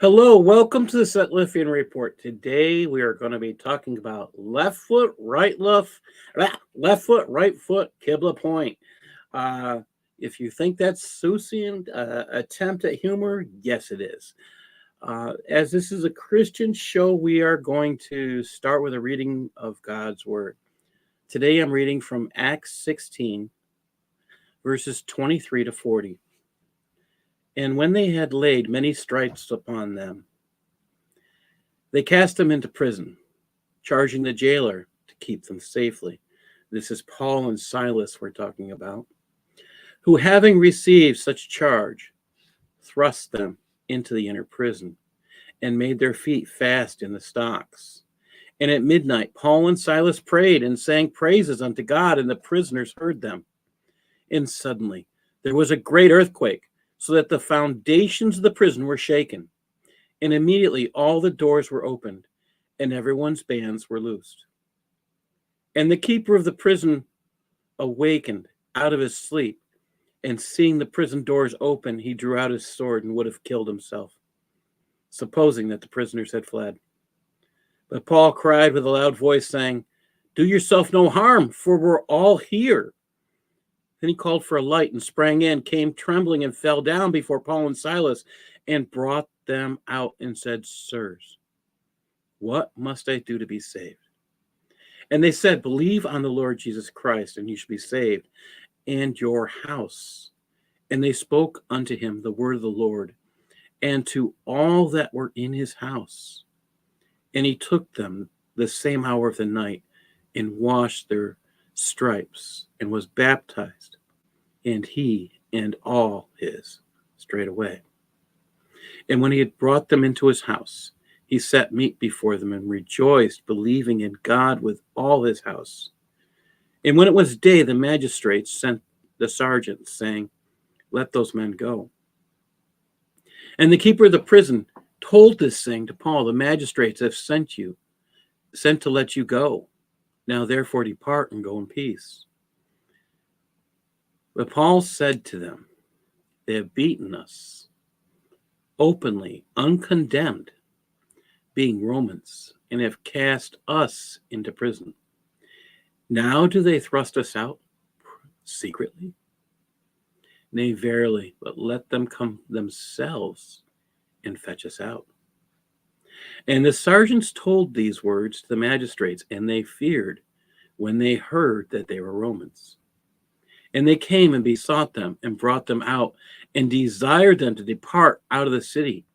Hello, welcome to the Sutlffian Report. Today we are going to be talking about left foot, right foot, Qibla point. Uh, if you think that's Susian attempt at humor, yes, it is. As this is a Christian show, we are going to start with a reading of God's Word. Today I'm reading from Acts 16, verses 23 to 40. And when they had laid many stripes upon them, they cast them into prison, charging the jailer to keep them safely. This is Paul and Silas we're talking about, who, having received such charge, thrust them into the inner prison and made their feet fast in the stocks. And at midnight, Paul and Silas prayed and sang praises unto God, and the prisoners heard them. And suddenly there was a great earthquake, so that the foundations of the prison were shaken. And immediately all the doors were opened, and everyone's bands were loosed. And the keeper of the prison awakened out of his sleep, and seeing the prison doors open, he drew out his sword and would have killed himself, supposing that the prisoners had fled. But Paul cried with a loud voice, saying, "Do yourself no harm, for we're all here." Then he called for a light and sprang in, came trembling and fell down before Paul and Silas, and brought them out and said, "Sirs, what must I do to be saved?" And they said, "Believe on the Lord Jesus Christ, and you shall be saved, and your house." And they spoke unto him the word of the Lord, and to all that were in his house. And he took them the same hour of the night, and washed their stripes, and was baptized, and he and all his straightway. And when he had brought them into his house, he set meat before them and rejoiced, believing in God with all his house. And when it was day, the magistrates sent the sergeants, saying, "Let those men go." And the keeper of the prison told this thing to Paul. "The magistrates have sent to let you go. Now therefore depart and go in peace." But Paul said to them, "They have beaten us openly, uncondemned, being Romans, and have cast us into prison. Now do they thrust us out secretly? Nay, verily, but let them come themselves and fetch us out." And the sergeants told these words to the magistrates, and they feared when they heard that they were Romans. And they came and besought them and brought them out and desired them to depart out of the city.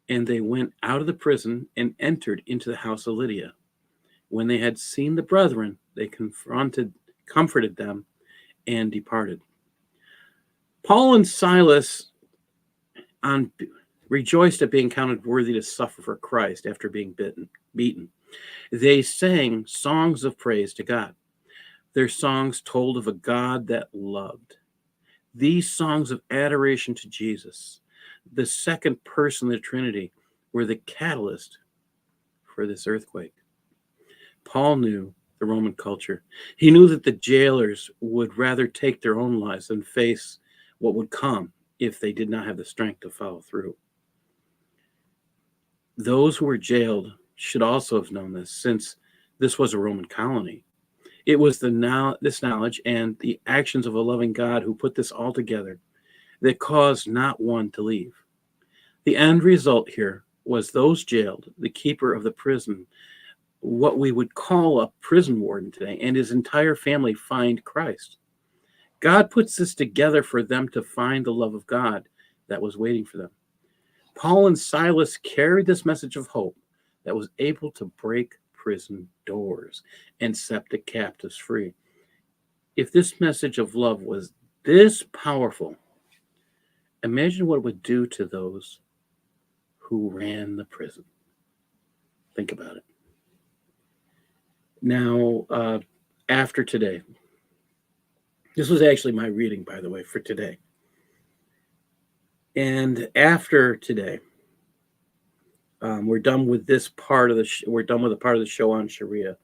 And they went out of the prison and entered into the house of Lydia. When they had seen the brethren, they comforted them, and departed. Paul and Silas rejoiced at being counted worthy to suffer for Christ after being beaten. They sang songs of praise to God. Their songs told of a God that loved. These songs of adoration to Jesus, the second person of the Trinity, were the catalyst for this earthquake. Paul knew the Roman culture. He knew that the jailers would rather take their own lives than face what would come if they did not have the strength to follow through. Those who were jailed should also have known this, since this was a Roman colony. It was this knowledge and the actions of a loving God who put this all together that caused not one to leave. The end result here was those jailed, the keeper of the prison, what we would call a prison warden today, and his entire family find Christ. God puts this together for them to find the love of God that was waiting for them. Paul and Silas carried this message of hope that was able to break prison doors and set the captives free. If this message of love was this powerful, imagine what it would do to those who ran the prison. Think about it. Now, after today, this was actually my reading, by the way, for today. And after today, we're done with this part of we're done with a part of the show on Shariah.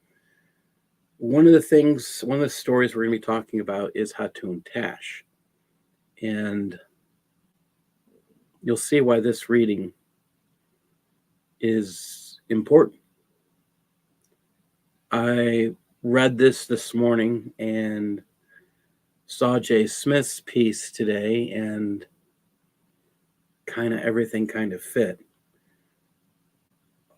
One of the stories we're going to be talking about is Hatun Tash. And you'll see why this reading is important. I read this morning and saw Jay Smith's piece today, and kind of everything kind of fit.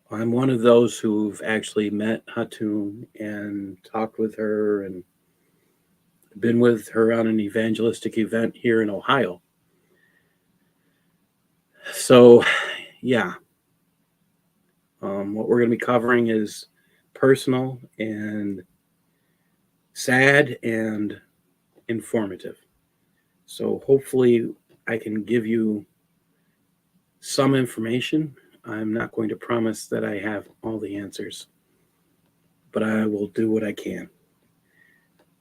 I'm one of those who've actually met Hatun and talked with her and been with her on an evangelistic event here in Ohio. So, yeah, what we're going to be covering is personal and sad and informative. So, hopefully, I can give you some information. I'm not going to promise that I have all the answers, but I will do what I can.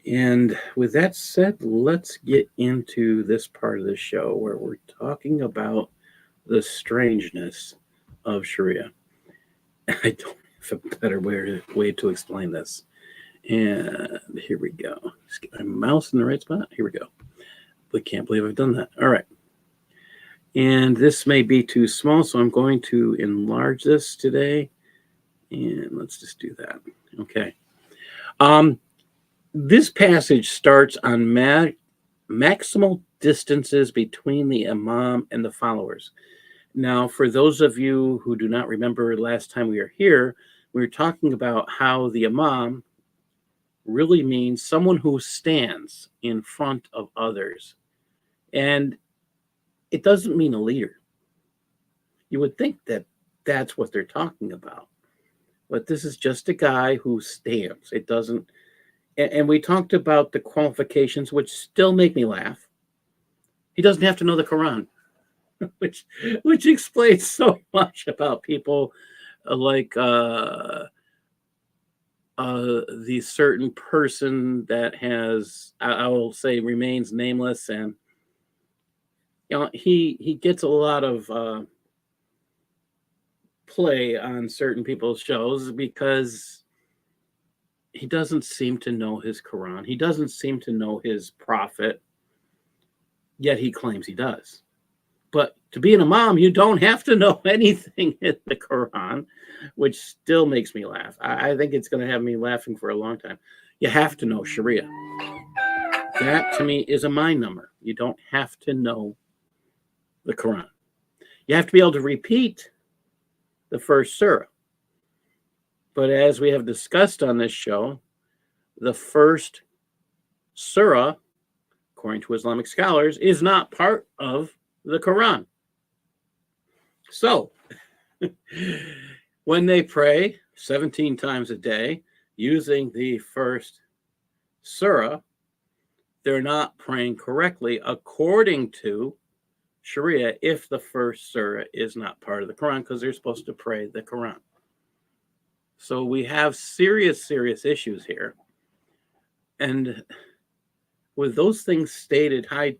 And with that said, let's get into this part of the show where we're talking about the strangeness of Shariah. I don't have a better way to explain this. And here we go. Just get my mouse in the right spot. Here we go. I can't believe I've done that. All right. And this may be too small, so I'm going to enlarge this today. And let's just do that. Okay. This passage starts on maximal distances between the imam and the followers. Now, for those of you who do not remember last time we were here, we were talking about how the imam really means someone who stands in front of others. And it doesn't mean a leader. You would think that that's what they're talking about. But this is just a guy who stands. It doesn't. And we talked about the qualifications, which still make me laugh. He doesn't have to know the Quran, which explains so much about people like the certain person that has, I will say, remains nameless, and he gets a lot of play on certain people's shows because he doesn't seem to know his Quran. He doesn't seem to know his prophet, yet he claims he does. But to be an imam, you don't have to know anything in the Quran, which still makes me laugh. I think it's going to have me laughing for a long time. You have to know Sharia. That, to me, is a mind number. You don't have to know the Quran. You have to be able to repeat the first surah. But as we have discussed on this show, the first surah, according to Islamic scholars, is not part of the Quran. So, when they pray 17 times a day using the first surah, they're not praying correctly according to Sharia if the first surah is not part of the Quran, because they're supposed to pray the Quran. So we have serious issues here. And with those things stated, hi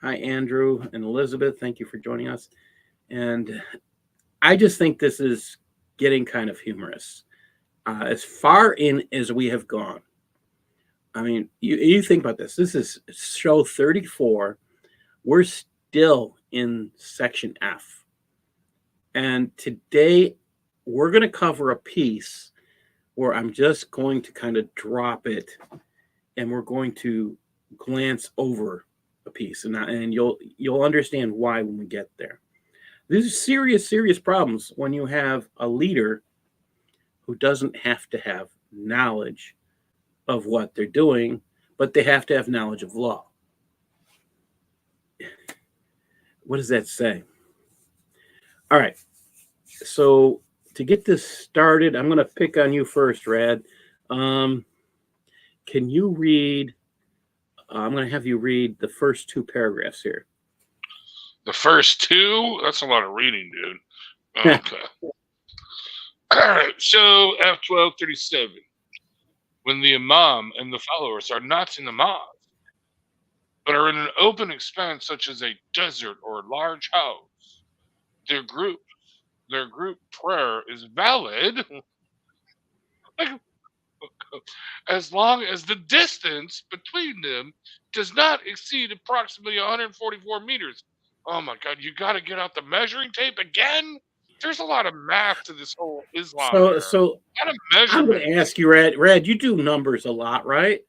Andrew and Elizabeth, thank you for joining us. And I just think this is getting kind of humorous. As far in as we have gone, I mean, you think about this. This is show 34. We're still in section F. And today we're going to cover a piece where I'm just going to kind of drop it and we're going to glance over a piece, and you'll understand why when we get there. These are serious problems when you have a leader who doesn't have to have knowledge of what they're doing, but they have to have knowledge of law. What does that say? All right. So to get this started, I'm going to pick on you first, Rad. Can you read? I'm going to have you read the first two paragraphs here. The first two? That's a lot of reading, dude. Okay. All right. So F1237. When the imam and the followers are not in the mosque, but are in an open expanse such as a desert or a large house, their group prayer is valid as long as the distance between them does not exceed approximately 144 meters. Oh my God, you got to get out the measuring tape again? There's a lot of math to this whole Islam So, here. so A lot of I'm going to measurements. ask you, Red. Red, you do numbers a lot, right?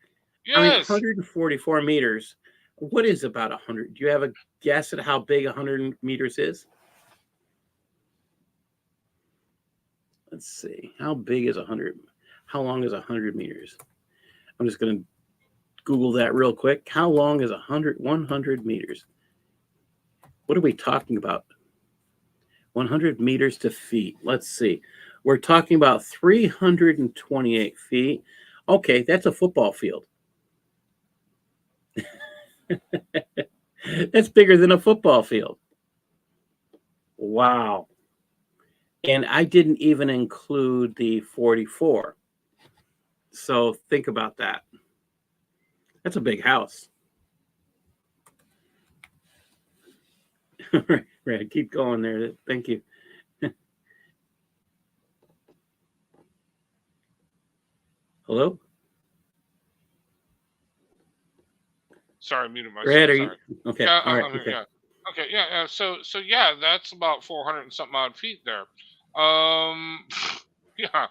I mean, Yes. 144 meters. What is about 100? Do you have a guess at how big 100 meters is? Let's see. How big is 100? How long is 100 meters? I'm just going to Google that real quick. How long is 100 meters? What are we talking about? 100 meters to feet. Let's see. We're talking about 328 feet. Okay, that's a football field. That's bigger than a football field. Wow. And I didn't even include the 44. So think about that. That's a big house. Right, keep going there. Thank you. Hello? Sorry, I muted myself. Red, are Sorry. you? Okay. Yeah, All right. I'm here, Okay. yeah. Okay, yeah. So yeah, that's about 400 and something odd feet there. Yeah.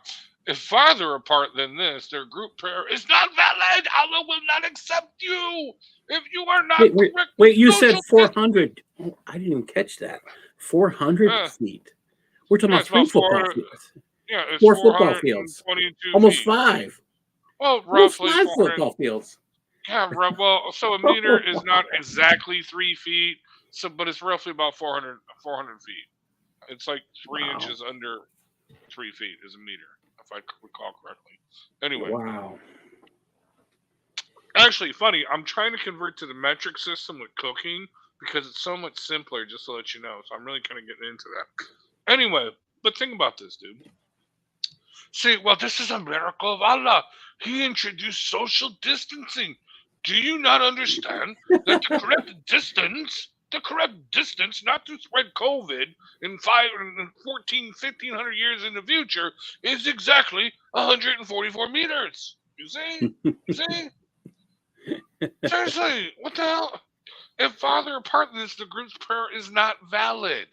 If farther apart than this, their group prayer is not valid. Allah will not accept you if you are not correct. Wait, you said social 400. Oh, I didn't even catch that. 400 distance. feet. We're talking Yeah, about it's three about football 400. fields. Yeah, it's 4 football fields. 422 Almost feet. 5. Well, Almost roughly 5 400. football fields. Yeah, well, so a meter is not exactly 3 feet, so but it's roughly about 400 feet. It's like 3 Wow. inches under 3 feet is a meter, if I recall correctly. Anyway, Wow. actually, funny, I'm trying to convert to the metric system with cooking because it's so much simpler, just to let you know. So I'm really kind of getting into that. Anyway, but think about this, dude. See, well, this is a miracle of Allah. He introduced social distancing. Do you not understand that the correct distance not to spread COVID in 1500 years in the future is exactly 144 meters? You see? You see? Seriously, what the hell? If farther apart than this, the group's prayer is not valid.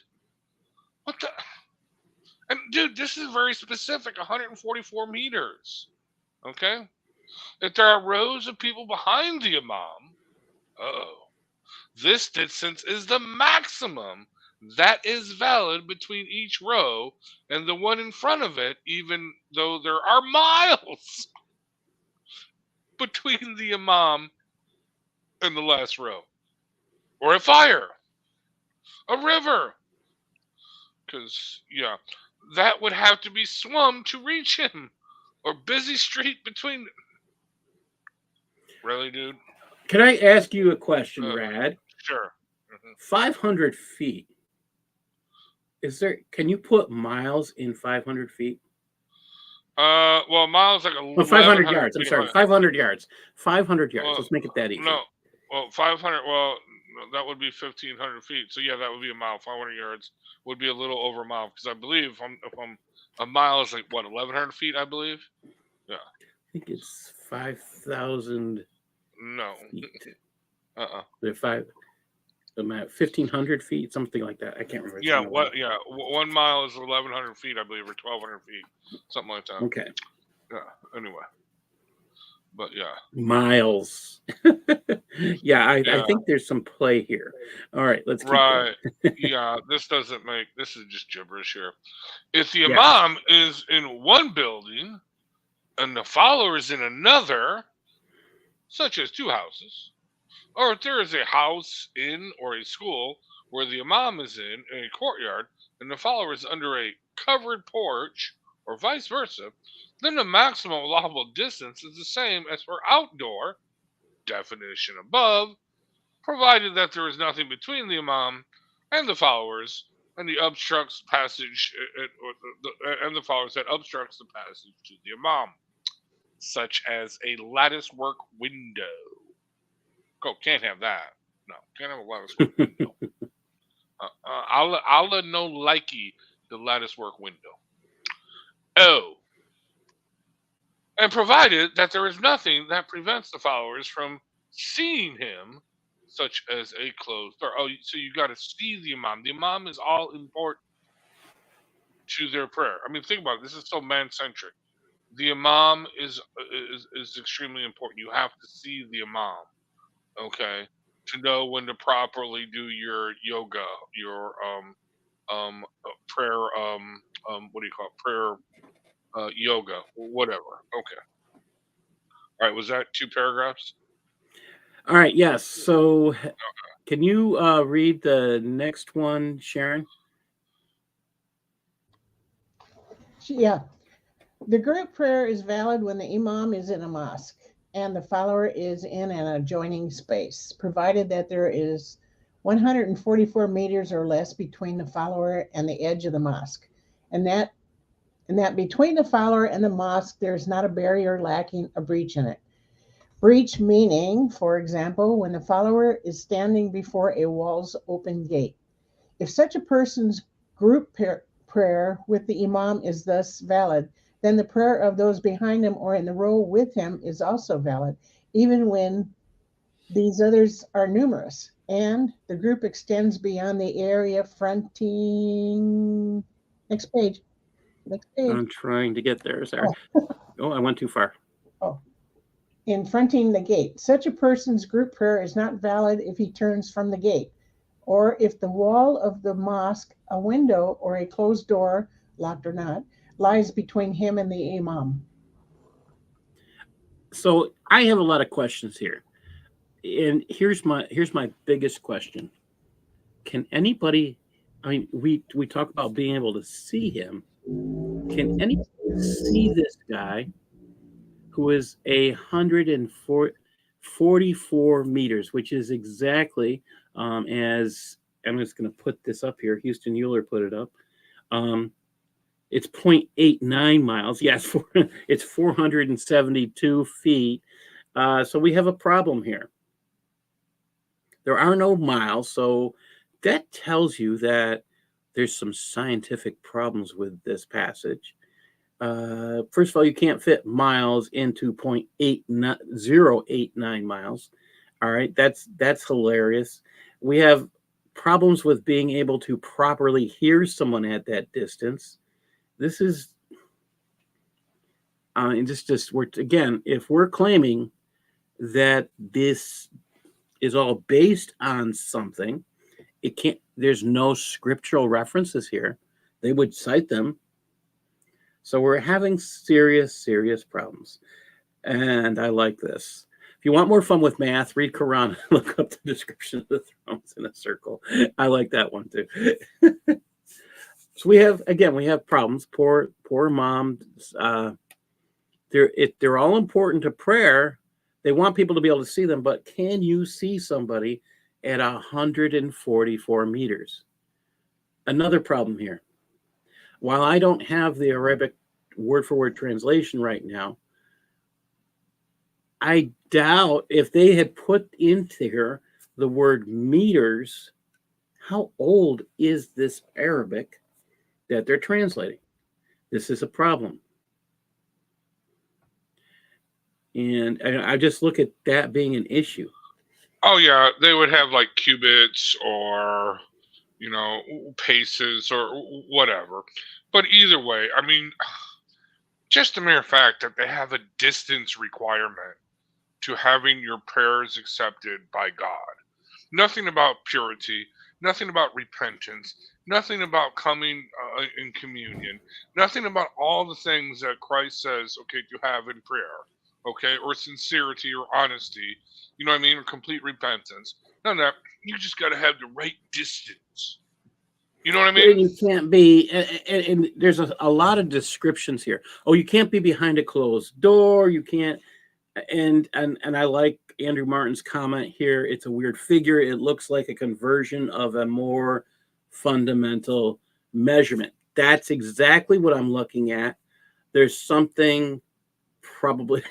What the? And dude, this is very specific 144 meters. Okay? If there are rows of people behind the Imam, this distance is the maximum that is valid between each row and the one in front of it, even though there are miles between the Imam and the last row. Or a fire, a river. Because, yeah, that would have to be swum to reach him. Or busy street between. Really, dude? Can I ask you a question, Rad? Sure. 500 feet. Can you put miles in 500 feet? Well, miles like Well, 500 yards. I'm sorry, 500 yards. 500 yards. Well, Let's make it that easy. No, well, 500. Well, that would be 1,500 feet. So yeah, that would be a mile. 500 yards would be a little over a mile because I believe if I'm a mile is like what 1,100 feet. I believe. Yeah. I think it's 5,000. No. They're 1,500 feet, something like that. I can't remember. Yeah. What? Yeah. 1 mile is 1,100 feet, I believe, or 1,200 feet, something like that. Okay. Yeah. Anyway. But yeah. Miles. Yeah, I think there's some play here. All right, let's keep going. Right. Yeah, this is just gibberish here. If the Imam is in one building and the follower is in another, such as 2 houses, or if there is a house in or a school where the Imam is in a courtyard and the follower is under a covered porch, or vice versa, then the maximum allowable distance is the same as for outdoor, definition above, provided that there is nothing between the Imam and the followers and the obstructs passage and the followers that obstructs the passage to the Imam, such as a lattice work window. Can't have that. No, can't have a lattice work window. Allah no likey the lattice work window. And provided that there is nothing that prevents the followers from seeing him, such as a closed door. So you got to see the Imam. The Imam is all important. to their prayer. I mean, think about it. This is so man-centric. The imam is extremely important. You have to see the imam, okay, to know when to properly do your yoga, your prayer, what do you call it? Prayer, yoga, whatever. Okay. All right. Was that 2 paragraphs? All right. Yes. So, can you read the next one, Sharon? Yeah. The group prayer is valid when the imam is in a mosque and the follower is in an adjoining space, provided that there is 144 meters or less between the follower and the edge of the mosque, and that between the follower and the mosque there is not a barrier lacking a breach in it. Breach meaning, for example, when the follower is standing before a wall's open gate. If such a person's group prayer with the imam is thus valid, then the prayer of those behind him or in the row with him is also valid, even when these others are numerous, and the group extends beyond the area fronting. Next page. I'm trying to get there. Sorry. Oh, I went too far. Oh. In fronting the gate. Such a person's group prayer is not valid if he turns from the gate, or if the wall of the mosque, a window, or a closed door, locked or not, lies between him and the imam. So I have a lot of questions here, and here's my biggest question: can anybody? I mean, we talk about being able to see him. Can anybody see this guy who is 144 meters, which is exactly as I'm just going to put this up here. Houston Euler put it up. It's 0.89 miles. Yes, it's 472 feet. So we have a problem here. There are no miles, so that tells you that there's some scientific problems with this passage. First of all, you can't fit miles into 0.089 miles. All right, that's hilarious. We have problems with being able to properly hear someone at that distance. This is we're again, if we're claiming that this is all based on something, it can't. There's no scriptural references here. They would cite them. So we're having serious problems. And I like this. If you want more fun with math, read Quran and look up the description of the thrones in a circle. I like that one too. So we have problems. Poor mom. They're all important to prayer. They want people to be able to see them, but can you see somebody at 144 meters? Another problem here. While I don't have the Arabic word-for-word translation right now, I doubt if they had put into here the word meters, how old is this Arabic that they're translating? This is a problem. And I just look at that being an issue. Oh yeah, they would have like cubits or paces or whatever. But either way, I mean, just the mere fact that they have a distance requirement to having your prayers accepted by God. Nothing about purity, nothing about repentance, nothing about coming in communion, nothing about all the things that Christ says, okay, to have in prayer, okay, or sincerity or honesty, you know what I mean, or complete repentance. None of that. You just got to have the right distance. You know what I mean? You can't be, and there's a lot of descriptions here. Oh, you can't be behind a closed door. You can't, and I like Andrew Martin's comment here. It's a weird figure. It looks like a conversion of a more fundamental measurement. That's exactly what I'm looking at. There's something probably,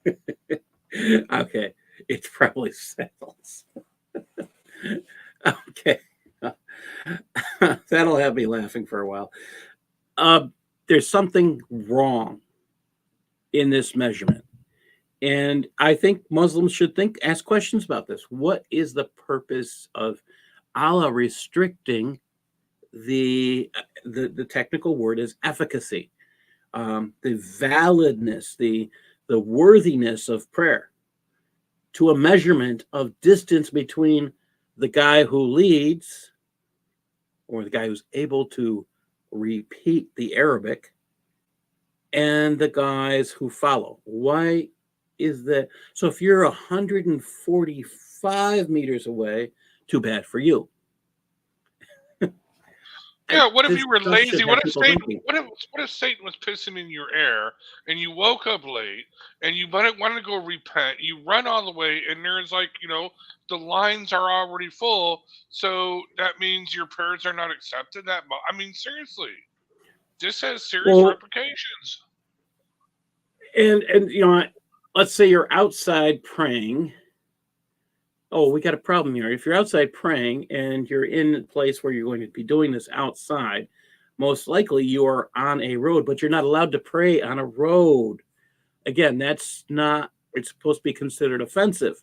okay, it's probably sales. Okay. That'll have me laughing for a while. There's something wrong in this measurement. And I think Muslims should ask questions about this. What is the purpose of Allah restricting the technical word is efficacy, the validness, the worthiness of prayer, to a measurement of distance between the guy who leads or the guy who's able to repeat the Arabic and the guys who follow. Why is that? So if you're 145 meters away, too bad for you. Yeah, what if This you were stuff should lazy? have people thinking. What if Satan was pissing in your air and you woke up late and you wanted to go repent? You run all the way and there's like, the lines are already full, so that means your prayers are not accepted. I mean, seriously, this has serious Well, repercussions. and let's say you're outside praying. Oh, we got a problem here. If you're outside praying and you're in a place where you're going to be doing this outside, most likely you are on a road, but you're not allowed to pray on a road. Again, it's supposed to be considered offensive.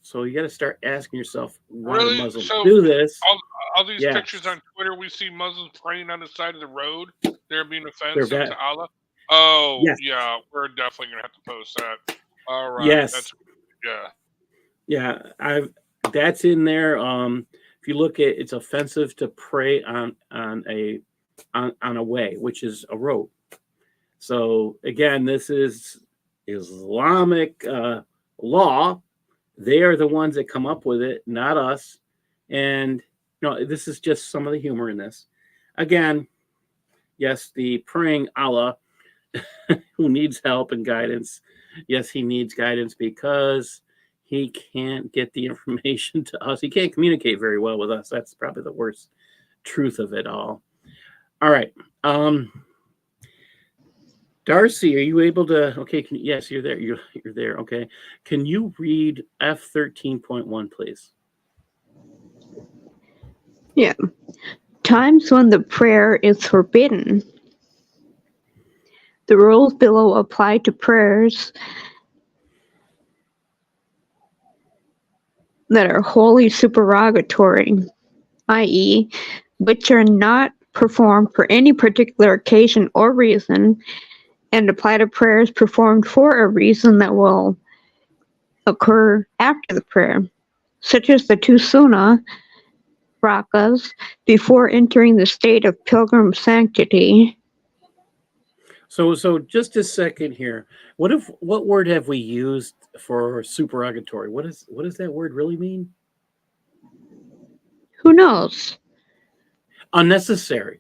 So you got to start asking yourself, why do Muslims do this? All these pictures on Twitter, we see Muslims praying on the side of the road. They're being offensive to Allah. Oh, yes. Yeah, we're definitely going to have to post that. All right. Yes. Yeah, that's in there. If you look at, it's offensive to pray on a way, which is a road. So again, this is Islamic law. They are the ones that come up with it, not us. And this is just some of the humor in this. Again, yes, the praying Allah who needs help and guidance. Yes, he needs guidance because he can't get the information to us. He can't communicate very well with us. That's probably the worst truth of it all. All right. Darcy, are you able to? Okay. Yes, you're there. You're there. Okay. Can you read F13.1, please? Yeah. Times when the prayer is forbidden. The rules below apply to prayers that are wholly supererogatory, i.e., which are not performed for any particular occasion or reason, and apply to prayers performed for a reason that will occur after the prayer, such as the two sunnah rakas before entering the state of pilgrim sanctity. So just a second here. What word have we used for supererogatory? What does that word really mean? Who knows? Unnecessary.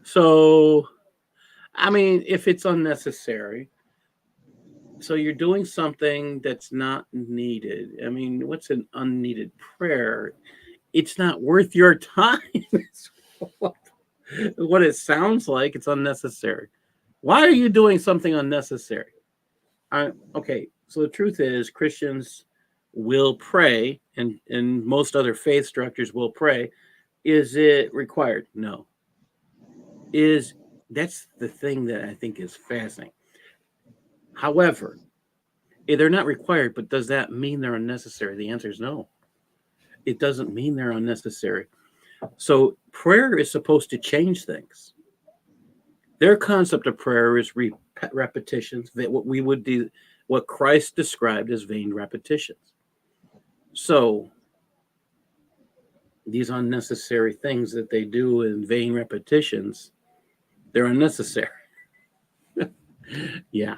So, I mean, if it's unnecessary, so you're doing something that's not needed. I mean, what's an unneeded prayer? It's not worth your time. What it sounds like, it's unnecessary. Why are you doing something unnecessary? Okay, so the truth is Christians will pray, and most other faith structures will pray. Is it required? No. That's the thing that I think is fascinating. However, they're not required, but does that mean they're unnecessary? The answer is no. It doesn't mean they're unnecessary. So prayer is supposed to change things. Their concept of prayer is repetitions, what Christ described as vain repetitions. So these unnecessary things that they do in vain repetitions, they're unnecessary. Yeah.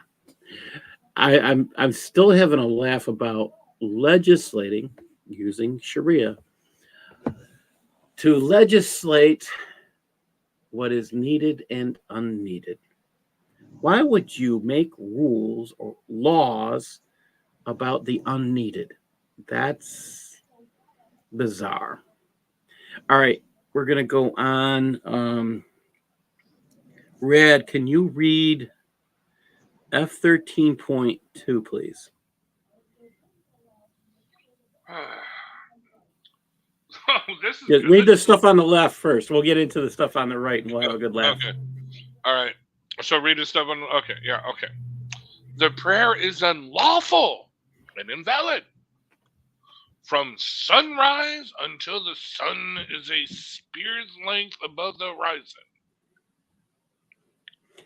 I'm still having a laugh about legislating using Shariah to legislate what is needed and unneeded. Why would you make rules or laws about the unneeded? That's bizarre. All right, we're going to go on. Rad, can you read F13.2, please? Read the stuff on the left first. We'll get into the stuff on the right, and we'll have a good laugh. Okay. All right. So read the stuff on. Okay. Yeah. Okay. The prayer is unlawful and invalid. from sunrise until the sun is a spear's length above the horizon.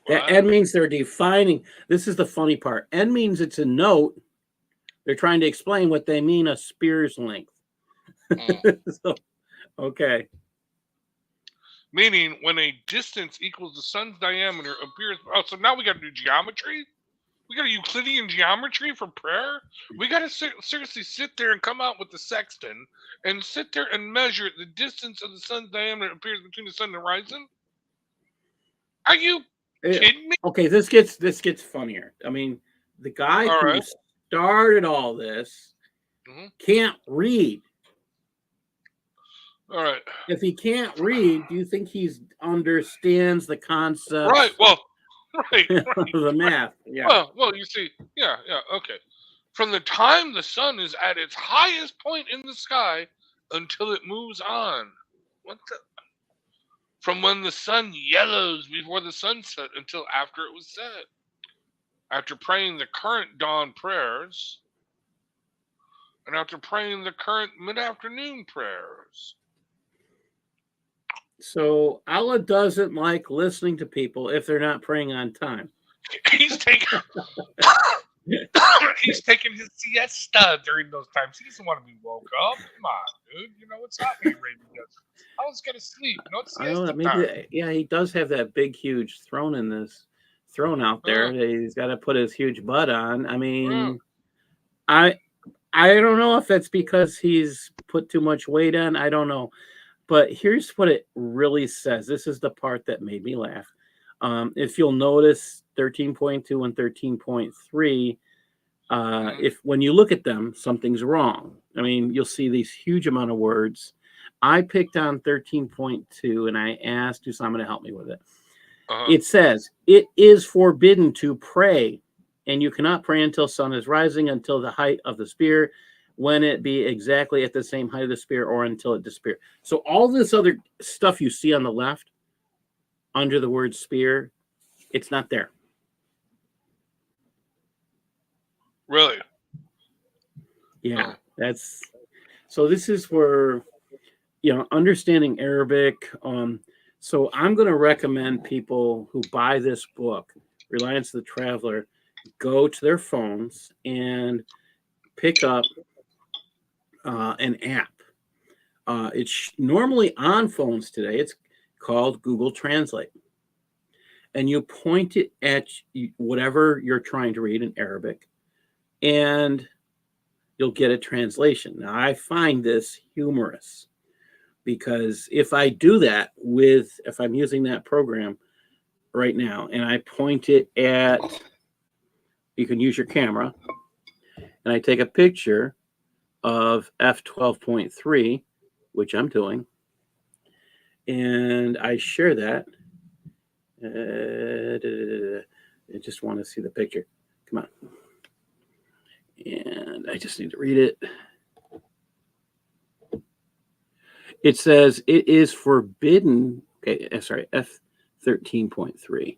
That means they're defining. This is the funny part. N means it's a note. They're trying to explain what they mean a spear's length. So, okay. Meaning when a distance equals the sun's diameter appears. Oh, so now we got to do geometry? We got a Euclidean geometry for prayer? We got to seriously sit there and come out with the sextant and sit there and measure the distance of the sun's diameter appears between the sun and the horizon? Are you kidding me? Okay, this gets funnier. I mean, the guy who started all this can't read. All right. If he can't read, do you think he understands the concept? Right. Well, right. The math. Yeah. Well, you see, yeah, okay. From the time the sun is at its highest point in the sky until it moves on. What the? From when the sun yellows before the sunset until after it was set. After praying the current dawn prayers, and after praying the current mid-afternoon prayers. So Allah doesn't like listening to people if they're not praying on time. He's taking his siesta during those times. He doesn't want to be woke up. Come on, dude. You know what's happening, Raven? I was gonna sleep. No siesta time. Yeah, he does have that big, huge throne out there. That he's got to put his huge butt on. I mean, I don't know if that's because he's put too much weight on. I don't know. But here's what it really says. This is the part that made me laugh. If you'll notice 13.2 and 13.3, if when you look at them, something's wrong. I mean, you'll see these huge amount of words. I picked on 13.2 and I asked Usama to help me with it. It says, it is forbidden to pray, and you cannot pray until sun is rising, until the height of the spear, when it be exactly at the same height of the spear, or until it disappear. So all this other stuff you see on the left under the word spear, it's not there. Really? Yeah, that's so this is where, understanding Arabic. So I'm going to recommend people who buy this book, Reliance of the Traveler, go to their phones and pick up an app. It's normally on phones today. It's called Google Translate. And you point it at whatever you're trying to read in Arabic, and you'll get a translation. Now, I find this humorous because if I do that if I'm using that program right now and I point it at, you can use your camera, and I take a picture of F12.3, which I'm doing, and I share that. I just want to see the picture. Come on. And I just need to read it. It says it is forbidden. Okay, sorry, F13.3.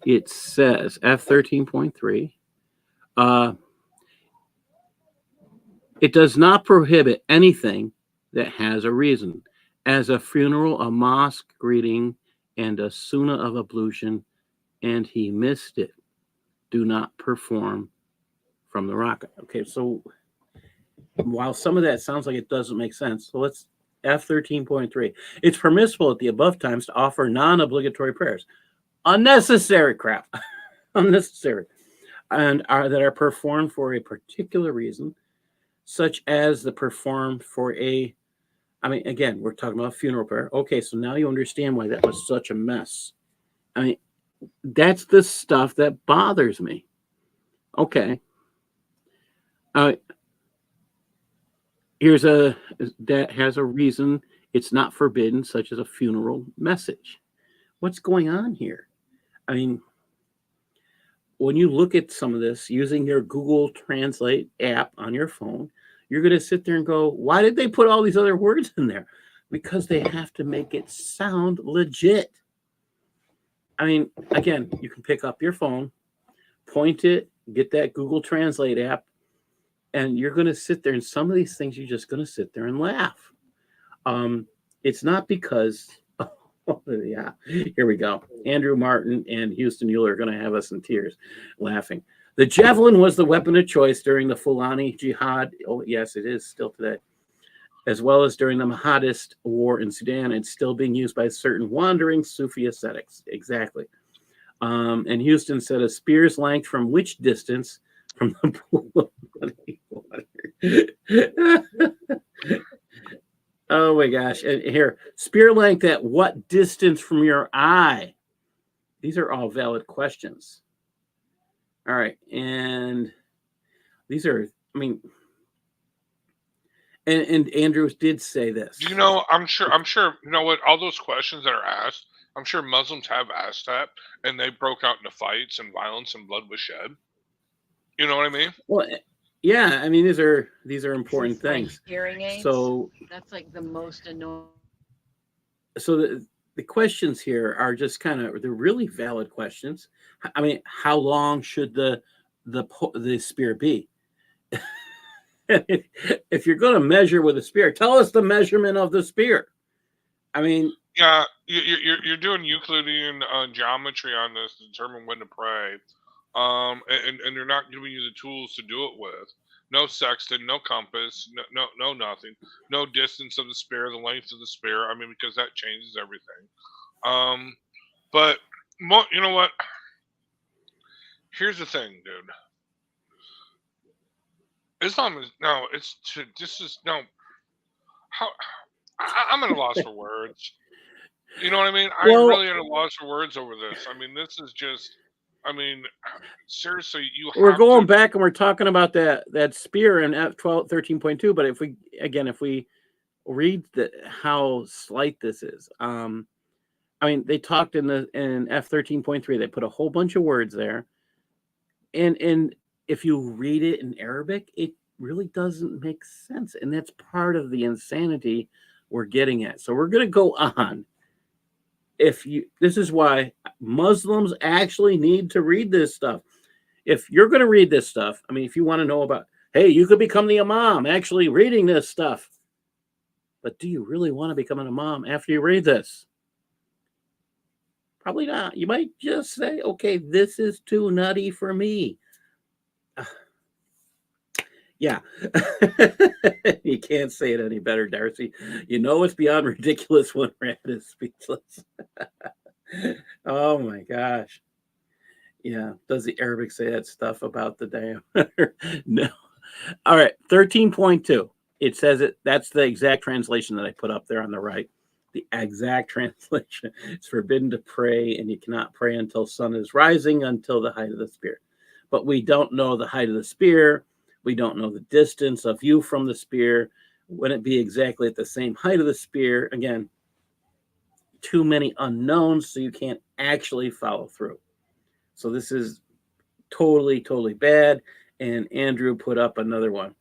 It says F13.3. It does not prohibit anything that has a reason, as a funeral, a mosque greeting, and a sunnah of ablution, and he missed it. Do not perform from the rocket. Okay, so while some of that sounds like it doesn't make sense, so let's F13.3. It's permissible at the above times to offer non-obligatory prayers. Unnecessary crap. Unnecessary. And that are performed for a particular reason, such as the performed for again, we're talking about funeral prayer. Okay, so now you understand why that was such a mess. I mean, that's the stuff that bothers me. Okay. That has a reason. It's not forbidden, such as a funeral message. What's going on here? I mean, when you look at some of this using your Google Translate app on your phone, you're going to sit there and go, why did they put all these other words in there? Because they have to make it sound legit. I mean, again, you can pick up your phone, point it, get that Google Translate app, And you're going to sit there, and some of these things you're just going to sit there and laugh. It's not because, yeah, here we go. Andrew Martin and Houston Euler are going to have us in tears laughing. The javelin was the weapon of choice during the Fulani Jihad. Oh, yes, it is still today. As well as during the Mahadist War in Sudan. It's still being used by certain wandering Sufi ascetics. Exactly. And Houston said a spear's length from which distance from the pool of bloody water? Oh my gosh. And here, spear length at what distance from your eye? These are all valid questions. All right. And these are, I mean, and Andrews did say this. You know, I'm sure, you know what, all those questions that are asked, I'm sure Muslims have asked that, and they broke out into fights and violence and blood was shed. You know what I mean? Well, yeah, I mean, these are important things. Hearing aids. So that's like the most annoying. So the questions here are just kind of, they're really valid questions. I mean, how long should the spear be? If you're going to measure with a spear, tell us the measurement of the spear. I mean, yeah, you're doing Euclidean geometry on this to determine when to pray, and they're not giving you the tools to do it with. No sextant, no compass, no nothing, no distance of the spear, the length of the spear. I mean, because that changes everything. But you know what? Here's the thing, dude. Islam is no. It's to this is no. How I'm at a loss for words. You know what I mean? Well, I'm really at a loss for words over this. I mean, this is just. I mean, seriously, we're going back and we're talking about that spear in F12 13.2. But if we read how slight this is, I mean, they talked in F13.3. They put a whole bunch of words there, and if you read it in Arabic, it really doesn't make sense. And that's part of the insanity we're getting at. So we're going to go on. This is why Muslims actually need to read this stuff. If you're going to read this stuff, I mean, if you want to know about, hey, you could become the imam actually reading this stuff. But do you really want to become an imam after you read this? Probably not. You might just say, okay, this is too nutty for me. Yeah. You can't say it any better, Darcy. You know it's beyond ridiculous when Rand is speechless. Oh my gosh. Yeah. Does the Arabic say that stuff about the diameter? No. All right. 13.2. It says it. That's the exact translation that I put up there on the right. The exact translation. It's forbidden to pray, and you cannot pray until sun is rising until the height of the spear. But we don't know the height of the spear. We don't know the distance of you from the spear. Wouldn't it be exactly at the same height of the spear? Again, too many unknowns, so you can't actually follow through. So this is totally, totally bad. And Andrew put up another one.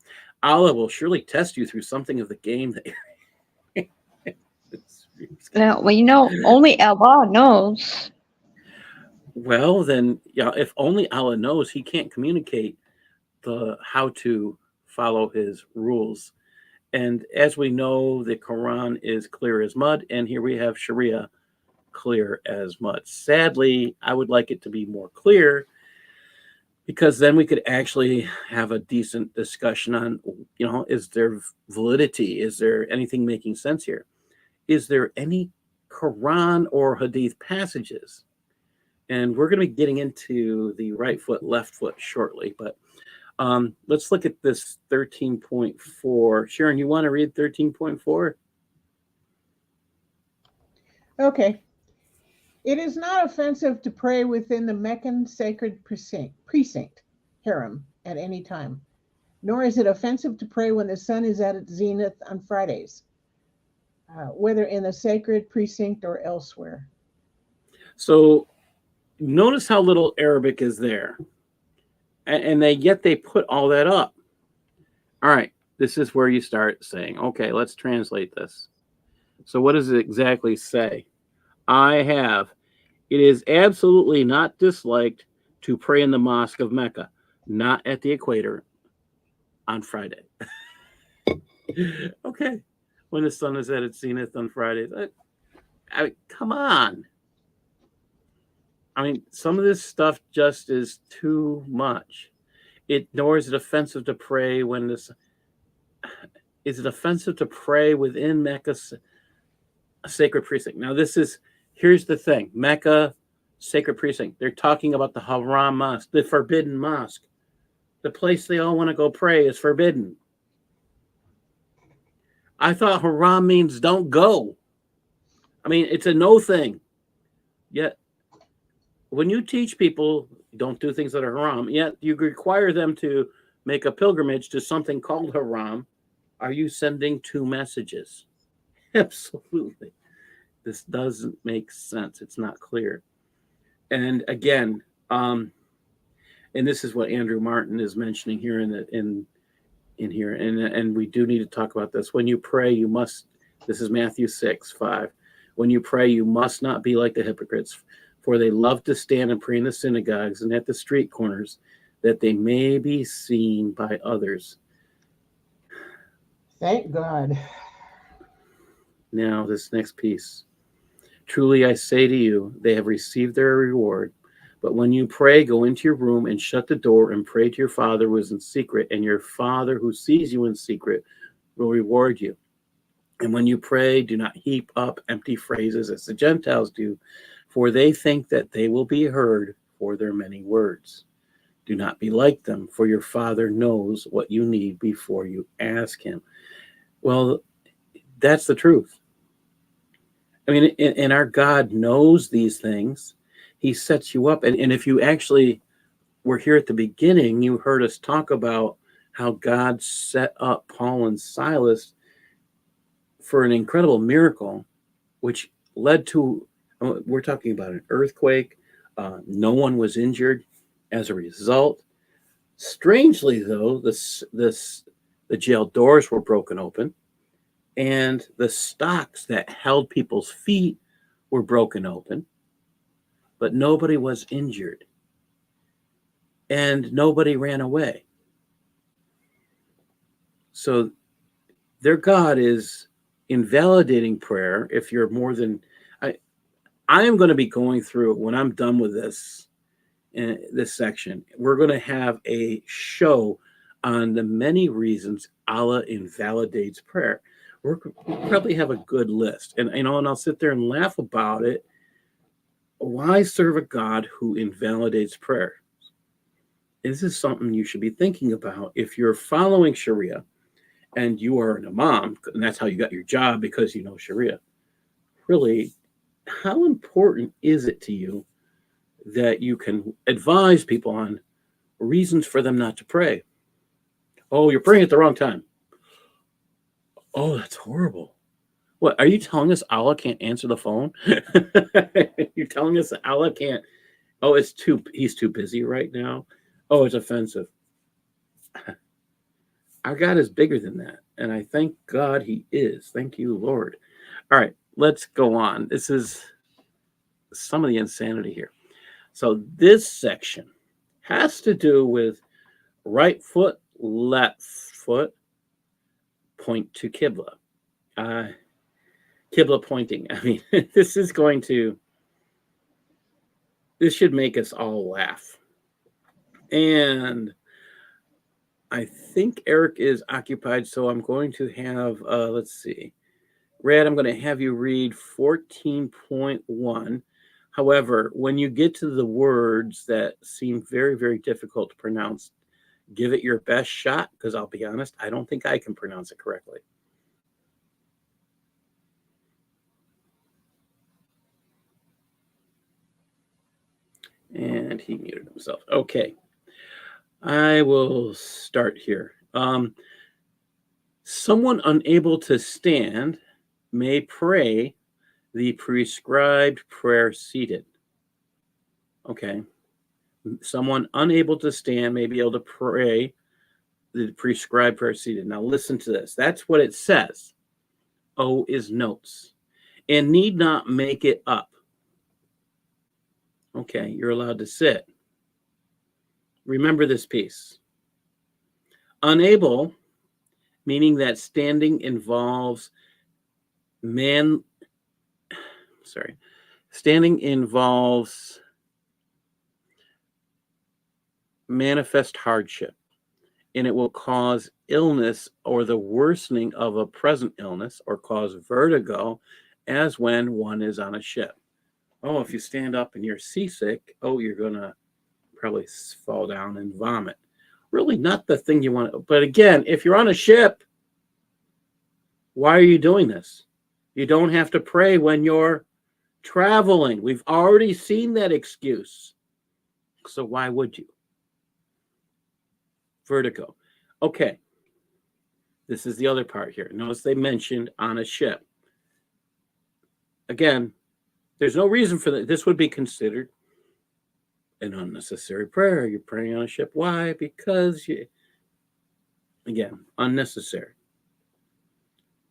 Allah will surely test you through something of the game that Well, you know, only Allah knows. Well, then, yeah, if only Allah knows, he can't communicate how to follow his rules. And as we know, the Quran is clear as mud, and here we have Shariah clear as mud. Sadly, I would like it to be more clear, because then we could actually have a decent discussion on, is there validity? Is there anything making sense here? Is there any Quran or Hadith passages? And we're going to be getting into the right foot, left foot shortly, but let's look at this 13.4. Sharon, you want to read 13.4? Okay. It is not offensive to pray within the Meccan sacred precinct, harem, at any time, nor is it offensive to pray when the sun is at its zenith on Fridays, whether in the sacred precinct or elsewhere. So notice how little Arabic is there. And yet they put all that up. All right, this is where you start saying, okay, let's translate this. So what does it exactly say? It is absolutely not disliked to pray in the mosque of Mecca, not at the equator, on Friday. Okay. When the sun is at its zenith on Fridays. Come on. I mean, some of this stuff just is too much. Nor is it offensive to pray when this. Is it offensive to pray within Mecca's sacred precinct? Now, here's the thing. Mecca sacred precinct. They're talking about the Haram Mosque, the forbidden mosque. The place they all want to go pray is forbidden. I thought haram means don't go. I mean, it's a no thing. Yet, when you teach people don't do things that are haram, yet you require them to make a pilgrimage to something called haram, are you sending two messages? Absolutely. This doesn't make sense. It's not clear. And again, and this is what Andrew Martin is mentioning here in here, and we do need to talk about this. When you pray, you must. This is Matthew 6:5. When you pray, you must not be like the hypocrites, for they love to stand and pray in the synagogues and at the street corners, that they may be seen by others. Thank God. Now, this next piece. Truly, I say to you, they have received their reward. But when you pray, go into your room and shut the door and pray to your Father who is in secret, and your Father who sees you in secret will reward you. And when you pray, do not heap up empty phrases as the Gentiles do, for they think that they will be heard for their many words. Do not be like them, for your Father knows what you need before you ask him. Well, that's the truth. I mean, and our God knows these things. He sets you up. And if you actually were here at the beginning, you heard us talk about how God set up Paul and Silas for an incredible miracle, which led to, we're talking about an earthquake. No one was injured as a result. Strangely, though, the jail doors were broken open, and the stocks that held people's feet were broken open, but nobody was injured, and nobody ran away. So their God is invalidating prayer if you're more than... I am going to be going through, when I'm done with this section, we're going to have a show on the many reasons Allah invalidates prayer. We'll probably have a good list, and I'll sit there and laugh about it. Why serve a God who invalidates prayer? This is something you should be thinking about if you're following Shariah and you are an imam, and that's how you got your job, because you know Shariah. Really, how important is it to you that you can advise people on reasons for them not to pray? Oh, you're praying at the wrong time. Oh, that's horrible. What, are you telling us Allah can't answer the phone? You're telling us that Allah can't... Oh, he's too busy right now. Oh, it's offensive. Our God is bigger than that. And I thank God he is. Thank you, Lord. All right, let's go on. This is some of the insanity here. So this section has to do with right foot, left foot, point to Qibla. Qibla pointing. I mean, this should make us all laugh. And I think Eric is occupied, so I'm going to have, let's see. Rad, I'm going to have you read 14.1. However, when you get to the words that seem very, very difficult to pronounce, give it your best shot, because I'll be honest, I don't think I can pronounce it correctly. And he muted himself. Okay. I will start here. Someone unable to stand may pray the prescribed prayer seated. Okay. Someone unable to stand may be able to pray the prescribed prayer seated. Now listen to this. That's what it says. O is notes. And need not make it up. Okay, you're allowed to sit. Remember this piece. Unable, meaning that standing involves standing involves manifest hardship, and it will cause illness or the worsening of a present illness or cause vertigo, as when one is on a ship. Oh, if you stand up and you're seasick, oh, you're going to probably fall down and vomit. Really not the thing you want. But again, if you're on a ship, why are you doing this? You don't have to pray when you're traveling. We've already seen that excuse. So why would you? Vertigo. Okay. This is the other part here. Notice they mentioned on a ship. Again, there's no reason for that. This would be considered an unnecessary prayer. You're praying on a ship. Why? Because again, unnecessary.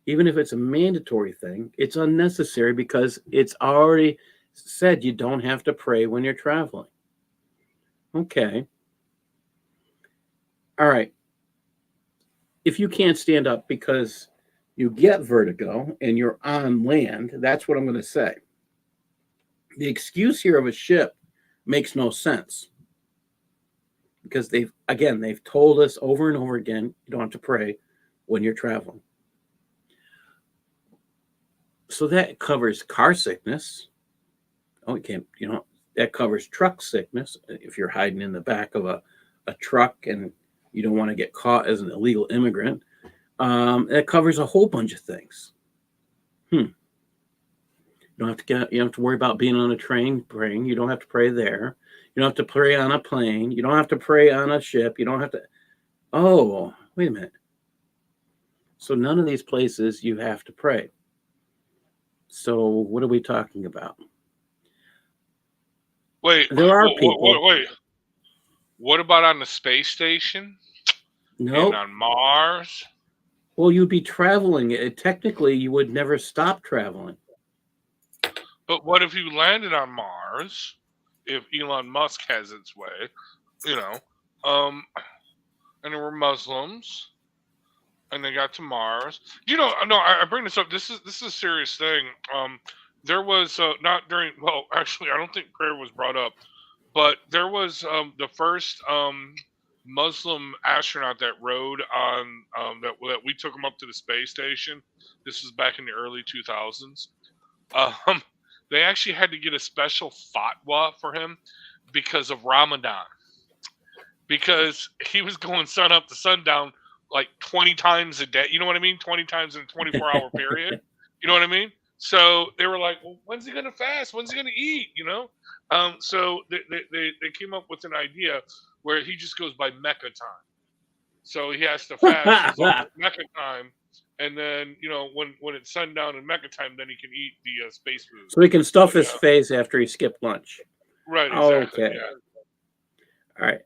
Even if it's a mandatory thing, it's unnecessary because it's already said you don't have to pray when you're traveling. Okay. All right. If you can't stand up because you get vertigo and you're on land, that's what I'm going to say. The excuse here of a ship makes no sense because they've told us over and over again, you don't have to pray when you're traveling. So that covers car sickness. Oh, you can't, that covers truck sickness. If you're hiding in the back of a truck and you don't want to get caught as an illegal immigrant, that covers a whole bunch of things. You don't have to worry about being on a train praying. You don't have to pray there. You don't have to pray on a plane. You don't have to pray on a ship. You don't have to. Oh, wait a minute. So none of these places you have to pray. So what are we talking about? Wait, there are people. Wait. What about on the space station? No. And on Mars? Well, you'd be traveling. Technically, you would never stop traveling. But what if you landed on Mars? If Elon Musk has its way, and there were Muslims, and they got to Mars. No, I bring this up. This is a serious thing. There was not during. Well, actually, I don't think prayer was brought up, but there was the first Muslim astronaut that rode on that we took him up to the space station. This was back in the early 2000s. They actually had to get a special fatwa for him because of Ramadan, because he was going sun up to sundown like 20 times a day. You know what I mean? 20 times in a 24-hour period. You know what I mean? So they were like, well, when's he going to fast? When's he going to eat? So they came up with an idea where he just goes by Mecca time. So he has to fast Mecca time. And then, when it's sundown in Mecca time, then he can eat the space food. So he can stuff his face after he skipped lunch. Right, exactly. Okay. Yeah. All right.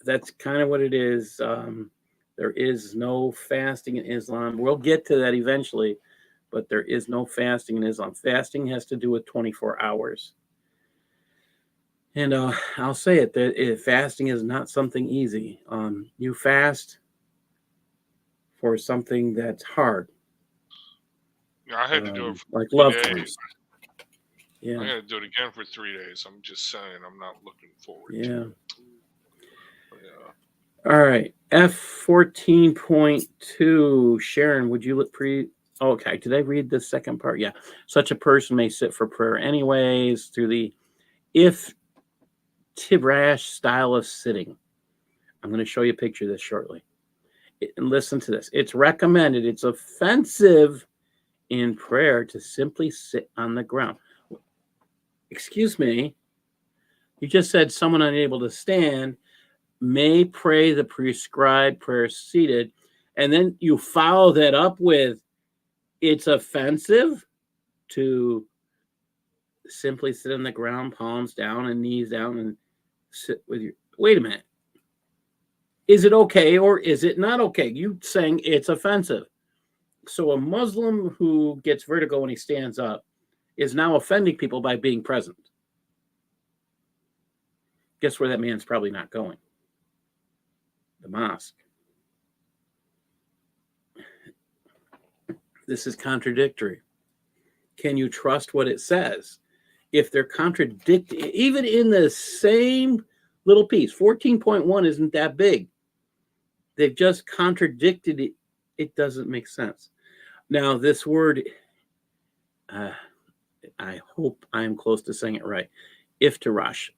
That's kind of what it is. There is no fasting in Islam. We'll get to that eventually, but there is no fasting in Islam. Fasting has to do with 24 hours. And I'll say it, fasting is not something easy. You fast for something that's hard. Yeah, I had to do it for like 3 loved days. ones. Yeah. I got to do it again for 3 days. I'm just saying, I'm not looking forward to it. Yeah. All right. F14.2. Sharon, would you okay, did I read the second part? Yeah. Such a person may sit for prayer anyways through the Tibrash style of sitting. I'm going to show you a picture of this shortly. And listen to this. It's recommended. It's offensive in prayer to simply sit on the ground. Excuse me. You just said someone unable to stand may pray the prescribed prayer seated, and then you follow that up with it's offensive to simply sit on the ground, palms down and knees down, and sit with your. Wait a minute. Is it okay or is it not okay? You saying it's offensive. So a Muslim who gets vertigo when he stands up is now offending people by being present. Guess where that man's probably not going? The mosque. This is contradictory. Can you trust what it says? If they're contradicting, even in the same little piece, 14.1 isn't that big. They've just contradicted it. It doesn't make sense. Now, this word, I hope I'm close to saying it right. Iftirash.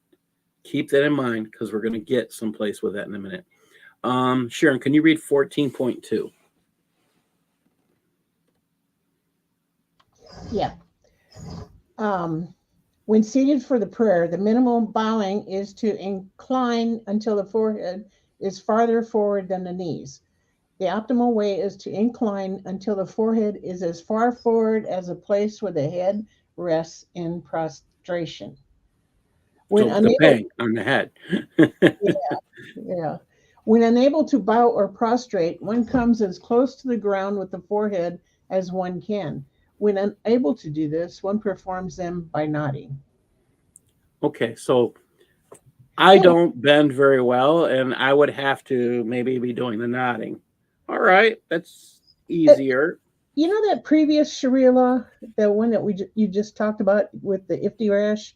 Keep that in mind because we're going to get someplace with that in a minute. Sharon, can you read 14.2? Yeah. When seated for the prayer, the minimum bowing is to incline until the forehead is farther forward than the knees. The optimal way is to incline until the forehead is as far forward as the place where the head rests in prostration. When So the bang on the head. yeah. When unable to bow or prostrate, one comes as close to the ground with the forehead as one can. When unable to do this, one performs them by nodding. Okay, so I don't bend very well, and I would have to maybe be doing the nodding. All right, that's easier. You know that previous Sharia law, the one that you just talked about with the iftirash?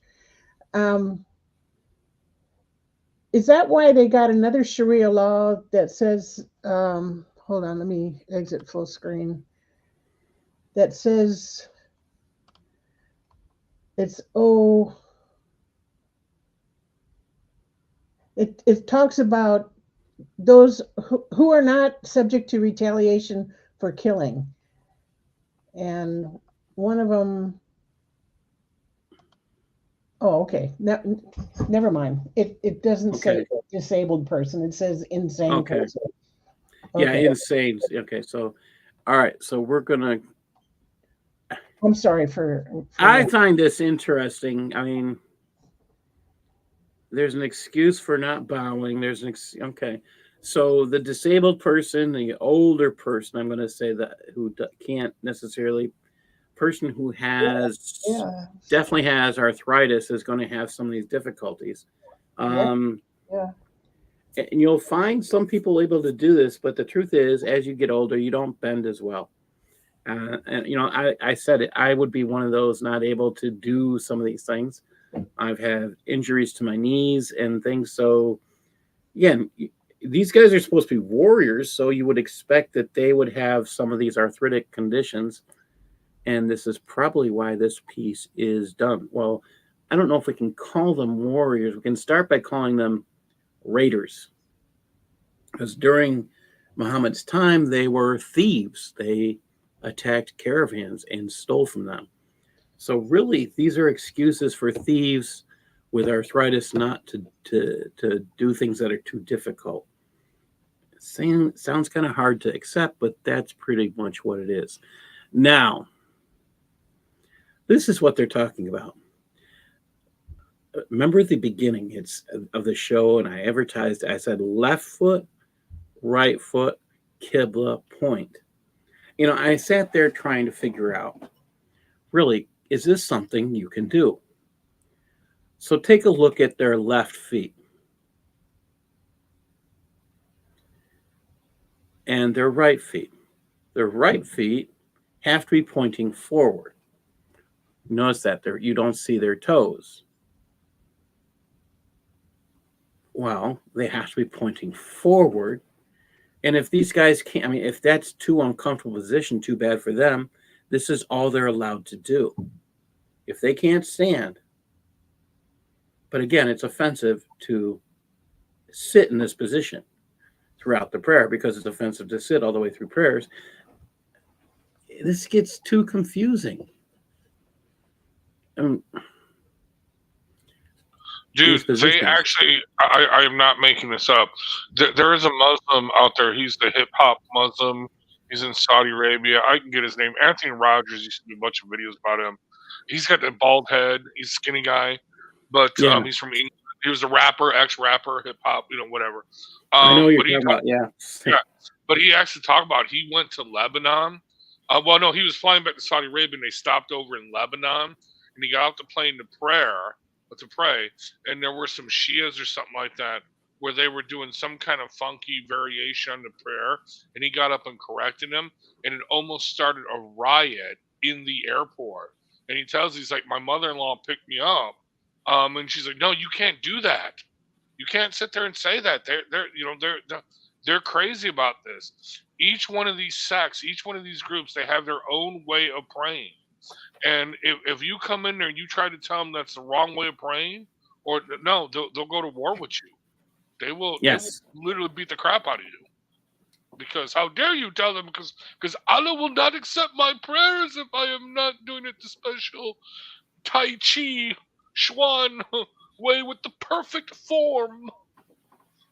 Is that why they got another Sharia law that says, hold on, let me exit full screen, that says it talks about those who are not subject to retaliation for killing. And one of them, oh, okay. Never mind. It doesn't say disabled person. It says insane person. Okay. Yeah, insane. Okay, so, all right. So we're going to. I'm sorry for I find this interesting. I mean, there's an excuse for not bowing. There's okay. So the disabled person, the older person, I'm going to say that who can't necessarily, person who has definitely has arthritis is going to have some of these difficulties. And you'll find some people able to do this, but the truth is, as you get older, you don't bend as well. And you know, I said it. I would be one of those not able to do some of these things. I've had injuries to my knees and things. So again, these guys are supposed to be warriors, so you would expect that they would have some of these arthritic conditions. And this is probably why this piece is done. Well, I don't know if we can call them warriors. We can start by calling them raiders. Because during Muhammad's time, they were thieves. They attacked caravans and stole from them. So really, these are excuses for thieves with arthritis not to do things that are too difficult. Sounds kind of hard to accept, but that's pretty much what it is. Now, this is what they're talking about. Remember at the beginning of the show, and I advertised, I said left foot, right foot, Qibla point. You know, I sat there trying to figure out, really, is this something you can do? So take a look at their left feet. And their right feet. Their right feet have to be pointing forward. Notice that you don't see their toes. Well, they have to be pointing forward. And if these guys can't, I mean, if that's too uncomfortable position, too bad for them. This is all they're allowed to do. If they can't stand, but again, it's offensive to sit in this position throughout the prayer because it's offensive to sit all the way through prayers. This gets too confusing. Dude, they actually, I am not making this up. There is a Muslim out there. He's the hip hop Muslim. He's in Saudi Arabia. I can get his name. Anthony Rogers used to do a bunch of videos about him. He's got that bald head. He's a skinny guy, but he's from England. He was a rapper, ex-rapper, hip hop, whatever. I know what you're talking about. Yeah. But he actually talked about he went to Lebanon. Well, no, he was flying back to Saudi Arabia, and they stopped over in Lebanon, and he got off the plane to pray, and there were some Shias or something like that where they were doing some kind of funky variation on the prayer, and he got up and corrected him, and it almost started a riot in the airport. And he tells, he's like, my mother-in-law picked me up, and she's like, no, you can't do that. You can't sit there and say that. They're crazy about this. Each one of these sects, each one of these groups, they have their own way of praying. And if you come in there and you try to tell them that's the wrong way of praying, or no, they'll go to war with you. They will literally beat the crap out of you. Because how dare you tell them, because Allah will not accept my prayers if I am not doing it the special Tai Chi Chuan way with the perfect form.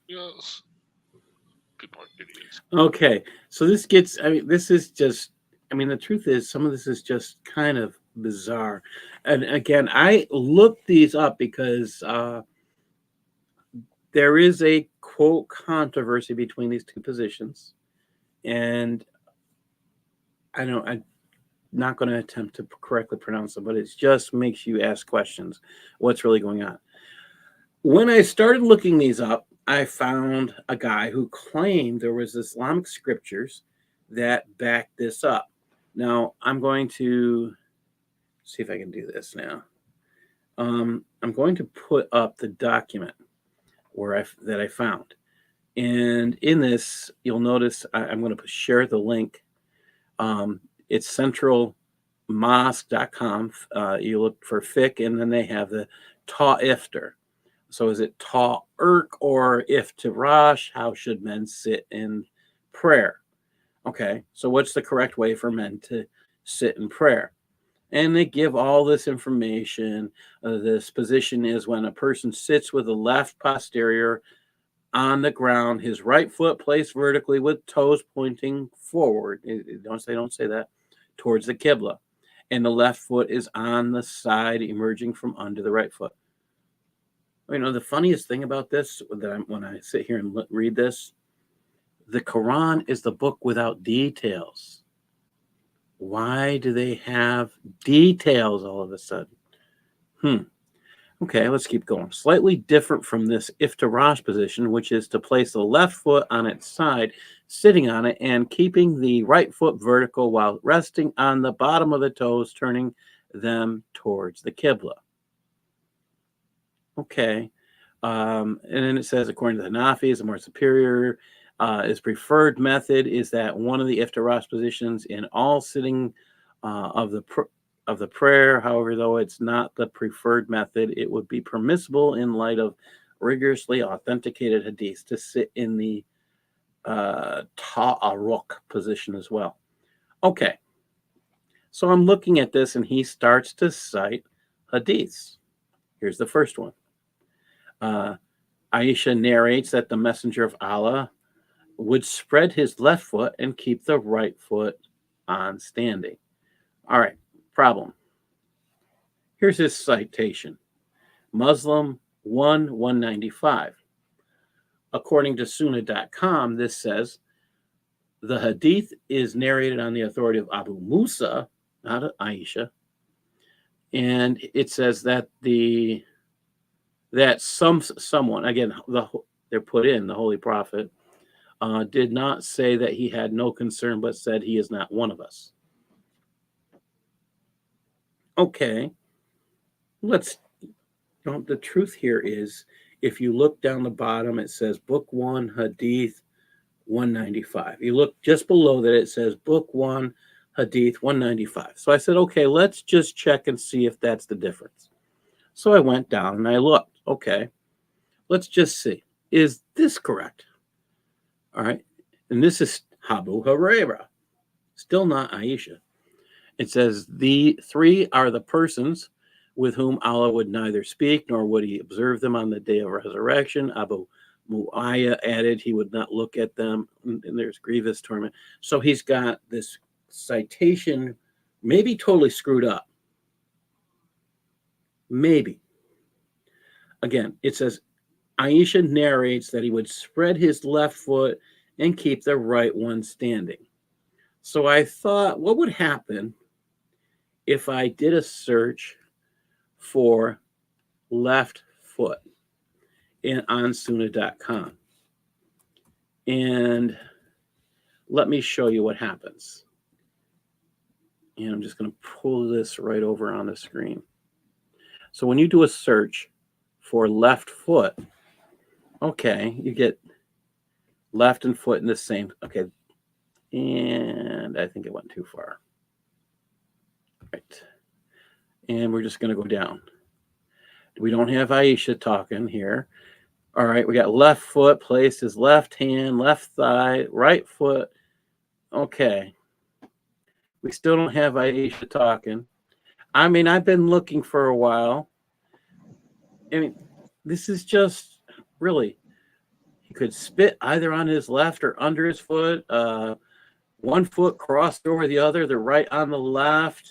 Yes. People are idiots. Okay, so this gets, this is just, the truth is some of this is just kind of bizarre. And again, I looked these up because there is a quote controversy between these two positions. And I'm not going to attempt to correctly pronounce them, but it just makes you ask questions. What's really going on? When I started looking these up, I found a guy who claimed there was Islamic scriptures that back this up. Now, I'm going to see if I can do this now. I'm going to put up the document that I found. And in this, you'll notice I'm going to share the link. It's centralmosque.com. You look for fiqh, and then they have the Ta'iftar. So is it Ta'irq or Iftirash? How should men sit in prayer? Okay, so what's the correct way for men to sit in prayer? And they give all this information. This position is when a person sits with the left posterior on the ground, his right foot placed vertically with toes pointing forward. Don't say that. Towards the Qibla. And the left foot is on the side emerging from under the right foot. The funniest thing about this, when I sit here and read this, the Quran is the book without details. Why do they have details all of a sudden? Okay, let's keep going. Slightly different from this iftirash position, which is to place the left foot on its side, sitting on it, and keeping the right foot vertical while resting on the bottom of the toes, turning them towards the Qibla. Okay. And then it says, according to the Hanafis, the more superior, his preferred method is that one of the iftirash positions in all sitting of the prayer. However, though it's not the preferred method, it would be permissible in light of rigorously authenticated hadiths to sit in the ta'arruq position as well. Okay. So I'm looking at this, and he starts to cite hadiths. Here's the first one. Aisha narrates that the Messenger of Allah would spread his left foot and keep the right foot on standing. All right, problem. Here's his citation. Muslim 195. According to Sunnah.com, this says, the hadith is narrated on the authority of Abu Musa, not Aisha. And it says that someone, again, they're put in, the Holy Prophet, did not say that he had no concern, but said he is not one of us. Okay. The truth here is, if you look down the bottom, it says Book 1, Hadith 195. You look just below that, it says Book 1, Hadith 195. So I said, okay, let's just check and see if that's the difference. So I went down and I looked. Okay, let's just see. Is this correct? All right. And this is Abu Hurairah, still not Aisha. It says, the three are the persons with whom Allah would neither speak nor would he observe them on the day of resurrection. Abu Mu'ayya added he would not look at them, and there's grievous torment. So he's got this citation maybe totally screwed up. Maybe. Again, it says, Aisha narrates that he would spread his left foot and keep the right one standing. So I thought, what would happen if I did a search for left foot? on Sunnah.com. And let me show you what happens. And I'm just going to pull this right over on the screen. So when you do a search for left foot, okay, you get left and foot in the same. Okay. And I think it went too far. Right. And we're just going to go down. We don't have Aisha talking here. All right. We got left foot placed his left hand, left thigh, right foot. Okay. We still don't have Aisha talking. I mean, I've been looking for a while. I mean, this is just really, he could spit either on his left or under his foot. One foot crossed over the other, the right on the left.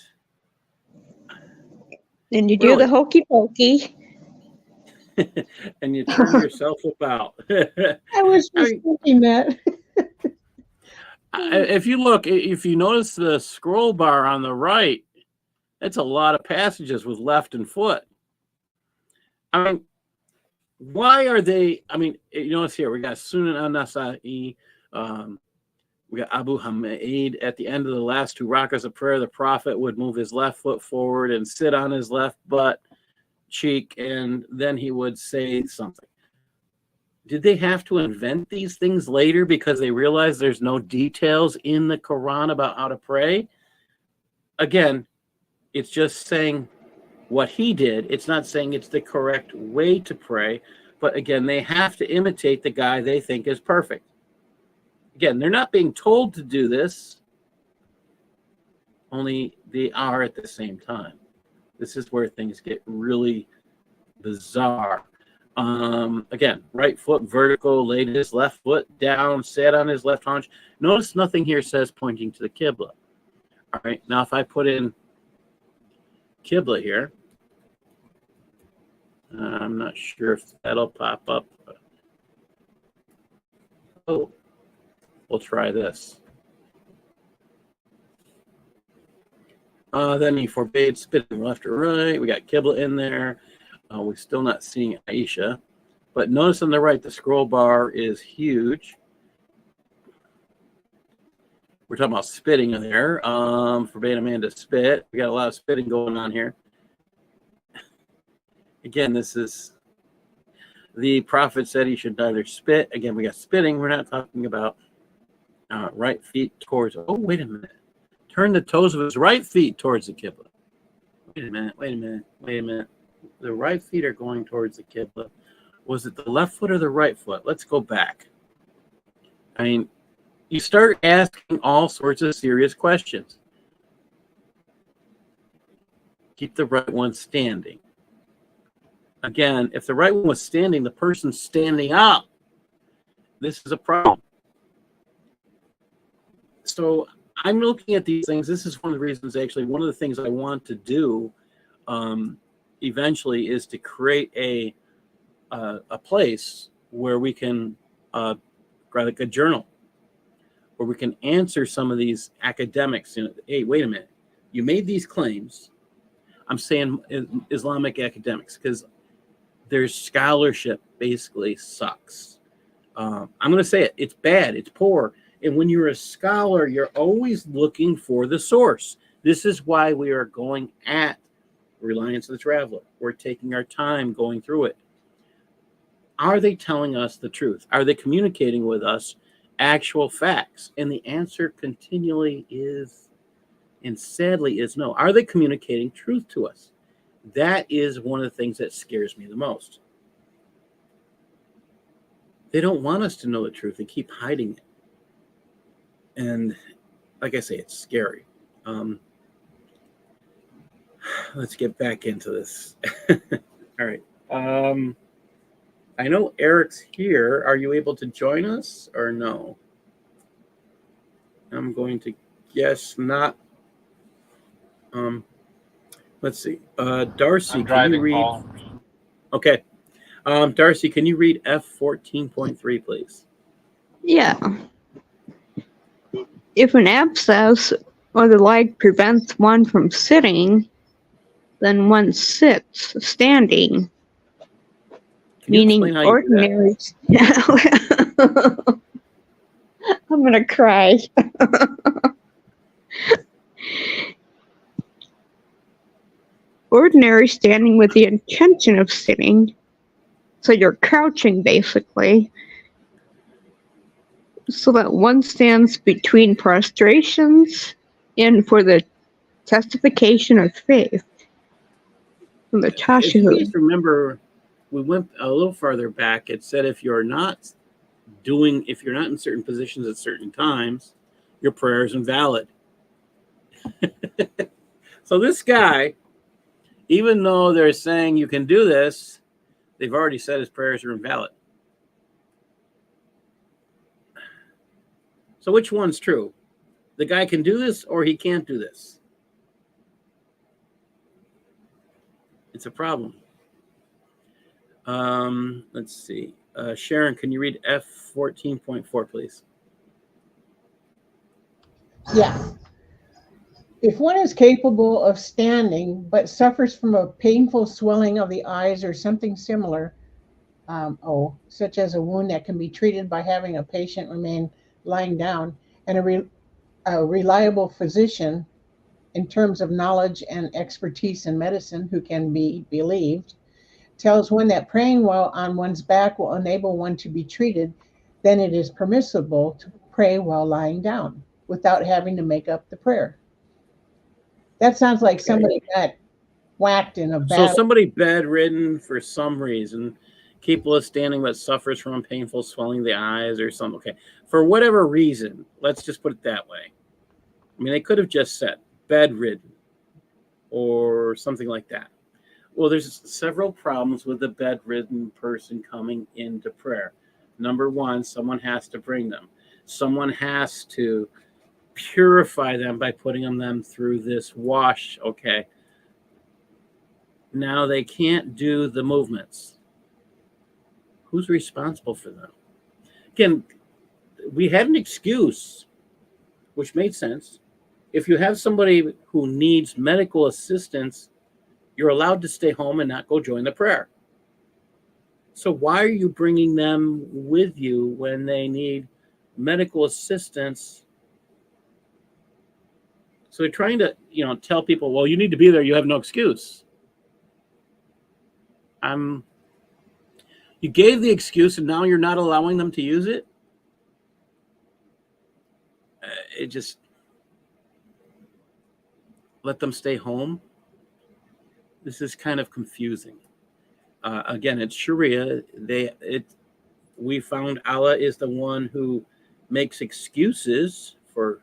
Then you do the hokey pokey. And you turn yourself about. I was just thinking that. If you notice the scroll bar on the right, it's a lot of passages with left and foot. I mean, why are they? I mean, you notice here we got Sunan al-Nasa'i, we got Abu Hamid at the end of the last two rakas of prayer. The prophet would move his left foot forward and sit on his left butt cheek, and then he would say something. Did they have to invent these things later because they realized there's no details in the Quran about how to pray? Again, it's just saying what he did. It's not saying it's the correct way to pray. But again, they have to imitate the guy they think is perfect. Again, they're not being told to do this. Only they are at the same time. This is where things get really bizarre. Again, right foot vertical, laid his left foot down, sat on his left haunch. Notice nothing here says pointing to the Qibla. All right, now if I put in Qibla here, I'm not sure if that'll pop up. Oh, we'll try this. Then he forbade spitting left or right. We got Qibla in there. We're still not seeing Aisha. But notice on the right, the scroll bar is huge. We're talking about spitting in there. Forbade a man to spit. We got a lot of spitting going on here. Again, this is the prophet said he should neither spit. Again, we got spitting. We're not talking about right feet towards. Oh, wait a minute. Turn the toes of his right feet towards the Qibla. Wait a minute. The right feet are going towards the Qibla. Was it the left foot or the right foot? Let's go back. I mean, you start asking all sorts of serious questions. Keep the right one standing. Again, if the right one was standing, the person's standing up. This is a problem. So I'm looking at these things. This is one of the reasons, actually, one of the things I want to do eventually is to create a place where we can, like a journal, where we can answer some of these academics. You know, hey, wait a minute. You made these claims. I'm saying Islamic academics because their scholarship basically sucks. I'm going to say it. It's bad. It's poor. And when you're a scholar, you're always looking for the source. This is why we are going at Reliance of the Traveler. We're taking our time going through it. Are they telling us the truth? Are they communicating with us actual facts? And the answer continually is, and sadly is no. Are they communicating truth to us? That is one of the things that scares me the most. They don't want us to know the truth. They keep hiding it. And like I say, it's scary. Let's get back into this. All right. I know Eric's here. Are you able to join us or no? I'm going to guess not. Let's see. Darcy, can you read? Paul. Okay. Darcy, can you read F14.3, please? Yeah. If an abscess or the like prevents one from sitting, then one sits standing. you meaning explain how you do that? ordinary. I'm gonna cry. Ordinary standing with the intention of sitting. So you're crouching basically. So that one stands between prostrations and for the testification of faith. From the If you Tashahu. guys remember, we went a little farther back. It said if you're not in certain positions at certain times, your prayer is invalid. So this guy, even though they're saying you can do this, they've already said his prayers are invalid. So which one's true? The guy can do this or he can't do this? It's a problem. Let's see. Sharon, can you read F14.4, please? Yeah. If one is capable of standing but suffers from a painful swelling of the eyes or something similar, such as a wound that can be treated by having a patient remain lying down, and a reliable physician in terms of knowledge and expertise in medicine who can be believed, tells one that praying while on one's back will enable one to be treated, then it is permissible to pray while lying down without having to make up the prayer. That sounds like somebody got whacked in a So battle. somebody bedridden for some reason, capable of standing but suffers from a painful swelling of the eyes or something. Okay. For whatever reason, let's just put it that way. I mean, they could have just said bedridden or something like that. Well, there's several problems with a bedridden person coming into prayer. Number one, someone has to bring them. Someone has to purify them by putting them through this wash. Okay. Now they can't do the movements. Who's responsible for them? Again, we had an excuse, which made sense. If you have somebody who needs medical assistance, you're allowed to stay home and not go join the prayer. So why are you bringing them with you when they need medical assistance? So they're trying to, tell people, well, you need to be there. You have no excuse. You gave the excuse and now you're not allowing them to use it. It just let them stay home. This is kind of confusing. Again, it's Shariah. We found Allah is the one who makes excuses for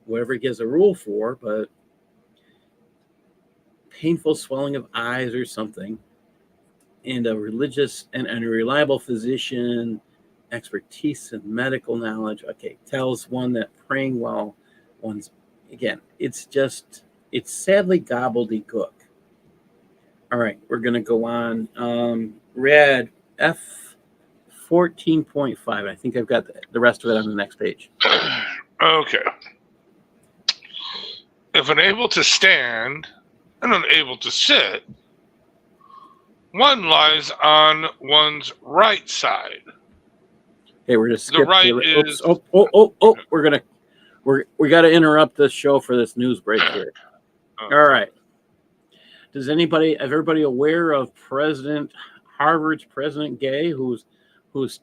whatever he gives a rule for, but painful swelling of eyes or something, and a religious and a reliable physician, expertise in medical knowledge, tells one that praying while one's, again, it's sadly gobbledygook. All right, we're going to go on. Read F14.5. I think I've got the rest of it on the next page. Okay. If unable to stand and unable to sit, one lies on one's right side. Okay, we're just skip the right oops, is. we got to interrupt this show for this news break here. All right. Is everybody aware of Harvard's President Gay, whose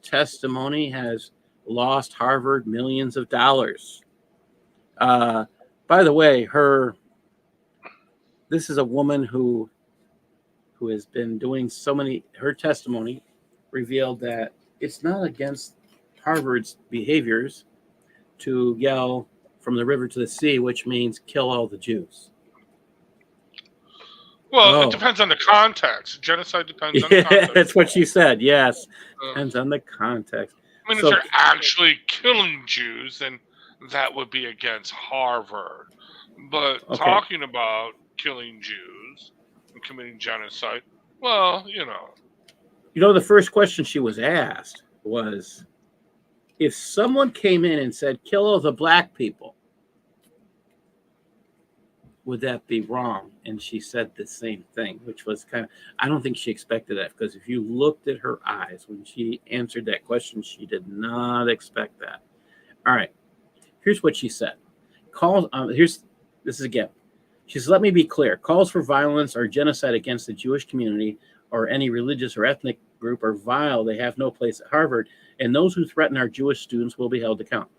testimony has lost Harvard millions of dollars? By the way, this is a woman who has been doing her testimony revealed that it's not against Harvard's behaviors to yell from the river to the sea, which means kill all the Jews. Well, It depends on the context. Genocide depends on the context. That's what she said. Yes. Depends on the context. I mean, if they're actually killing Jews, then that would be against Harvard. But talking about killing Jews and committing genocide, well, the first question she was asked was, if someone came in and said, kill all the black people, would that be wrong? And she said the same thing, which was kind of, I don't think she expected that, because if you looked at her eyes when she answered that question, she did not expect that. All right, here's what she said. This is again. She says, let me be clear. Calls for violence or genocide against the Jewish community or any religious or ethnic group are vile. They have no place at Harvard, and those who threaten our Jewish students will be held to account.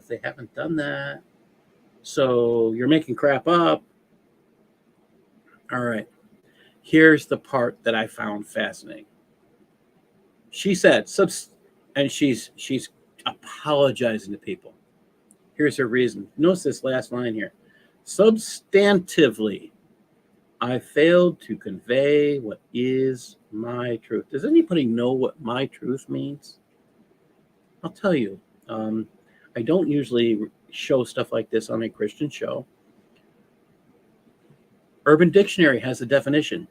They haven't done that. So you're making crap up. All right. Here's the part that I found fascinating. She said, and she's apologizing to people. Here's her reason. Notice this last line here. Substantively, I failed to convey what is my truth. Does anybody know what my truth means? I'll tell you. I don't usually show stuff like this on a Christian show. Urban Dictionary has a definition.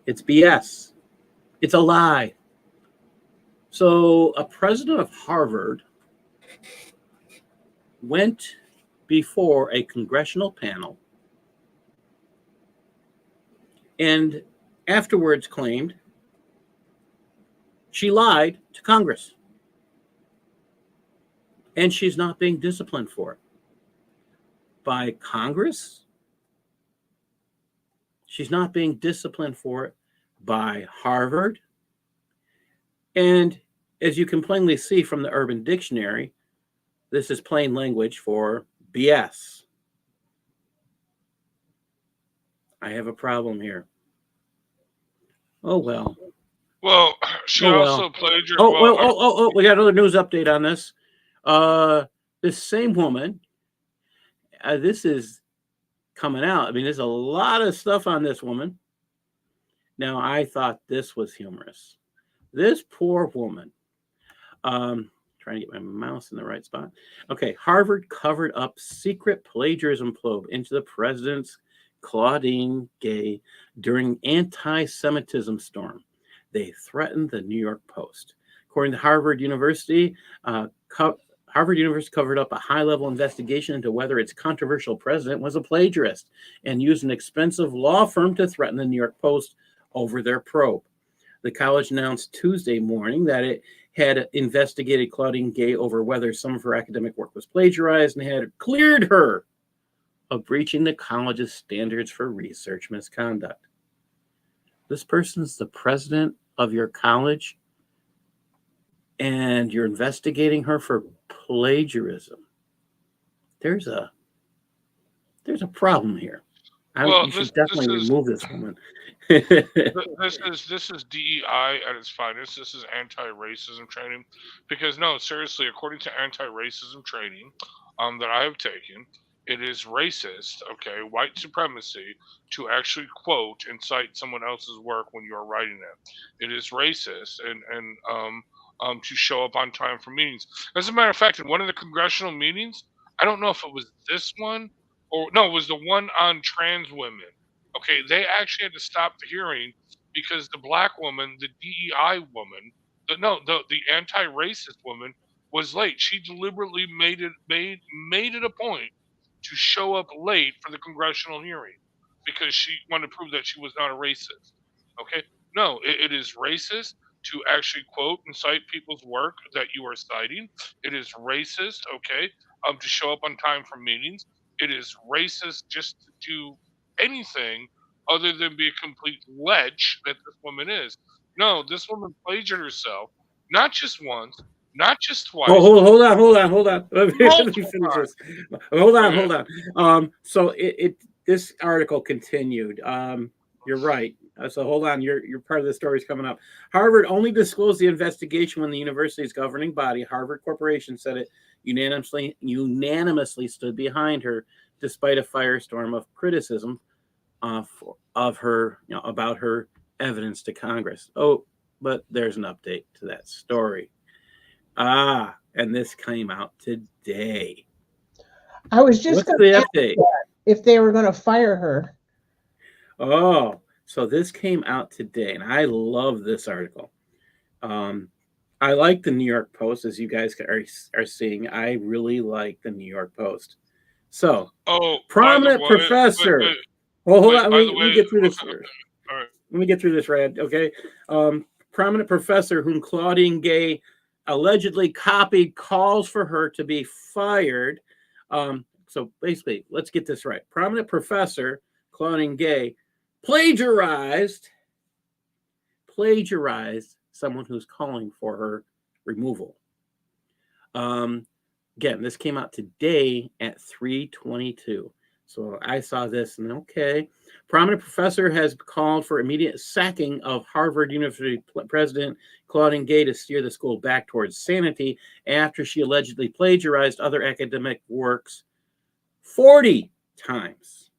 It's BS. It's a lie. So a president of Harvard went before a congressional panel and afterwards claimed she lied to Congress. And she's not being disciplined for it. By Congress? She's not being disciplined for it by Harvard. And as you can plainly see from the Urban Dictionary, this is plain language for BS. I have a problem here. Oh, well. Well, she also played your. We got another news update on this. This same woman, this is coming out. I mean, there's a lot of stuff on this woman. Now, I thought this was humorous. This poor woman, trying to get my mouse in the right spot. Okay, Harvard covered up secret plagiarism probe into the president's Claudine Gay during anti-Semitism storm. They threatened the New York Post. According to Harvard University, Harvard University covered up a high-level investigation into whether its controversial president was a plagiarist and used an expensive law firm to threaten the New York Post over their probe. The college announced Tuesday morning that it had investigated Claudine Gay over whether some of her academic work was plagiarized and had cleared her of breaching the college's standards for research misconduct. This person's the president of your college, and you're investigating her for plagiarism. There's a problem here. You should definitely remove this woman. This is DEI at its finest. This is anti-racism training. Because no, seriously, according to anti-racism training that I have taken, it is racist, okay, white supremacy, to actually quote and cite someone else's work when you're writing it. It is racist and to show up on time for meetings. As a matter of fact, in one of the congressional meetings, I don't know if it was this one or no, it was the one on trans women. Okay, they actually had to stop the hearing because the black woman, the DEI woman, the anti-racist woman was late. She deliberately made it a point to show up late for the congressional hearing because she wanted to prove that she was not a racist. Okay, no, it is racist to actually quote and cite people's work that you are citing. It is racist, okay, to show up on time for meetings. It is racist just to do anything other than be a complete lech that this woman is. No, this woman plagiarized herself, not just once, not just twice. Oh, hold on. Let me finish this. Hold on. So this article continued. You're right. So hold on. Your part of the story is coming up. Harvard only disclosed the investigation when the university's governing body, Harvard Corporation, said it unanimously stood behind her, despite a firestorm of criticism of her, about her evidence to Congress. Oh, but there's an update to that story. And this came out today. I was just going to ask that, if they were going to fire her. Oh, so this came out today, and I love this article. I like the New York Post, as you guys are seeing. I really like the New York Post. So, Oh, prominent by the way, professor. wait, Well, hold wait, on. by the Let me way, get through this okay, first. all right. Let me get through this, Rad. Okay. Prominent professor whom Claudine Gay allegedly copied calls for her to be fired. So basically, let's get this right. Prominent professor Claudine Gay plagiarized someone who's calling for her removal. Again, this came out today at 3:22. So I saw this and okay. Prominent professor has called for immediate sacking of Harvard University president Claudine Gay to steer the school back towards sanity after she allegedly plagiarized other academic works 40 times.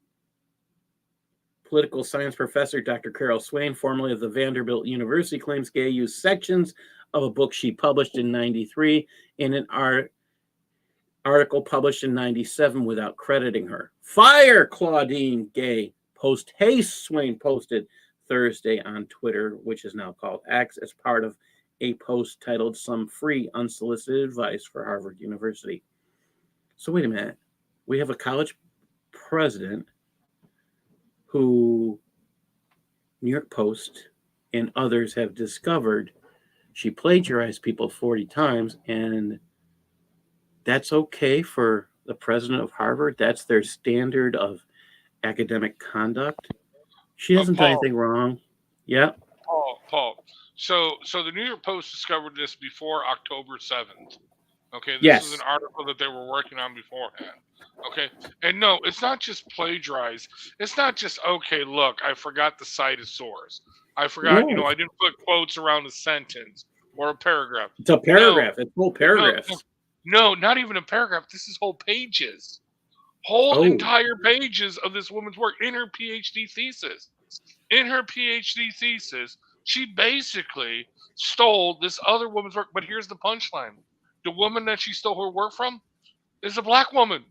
Political science professor Dr. Carol Swain, formerly of the Vanderbilt University, claims Gay used sections of a book she published in 93 in an article published in 97 without crediting her. Fire Claudine Gay. Post haste, Swain posted Thursday on Twitter, which is now called X, as part of a post titled Some Free Unsolicited Advice for Harvard University. So wait a minute. We have a college president who New York Post and others have discovered she plagiarized people 40 times, and that's okay for the president of Harvard. That's their standard of academic conduct. She hasn't done Paul, anything wrong. Yeah. Paul. So the New York Post discovered this before October 7th. Okay, this is an Yes. article that they were working on beforehand. Okay, and no, it's not just plagiarize. It's not just okay. Look, I forgot the cite a source. I forgot, No. I didn't put quotes around a sentence or a paragraph. It's a paragraph. It's whole No, paragraphs. no, not even a paragraph. This is whole pages, whole Oh. entire pages of this woman's work in her PhD thesis. In her PhD thesis, she basically stole this other woman's work. But here's the punchline: the woman that she stole her work from is a black woman.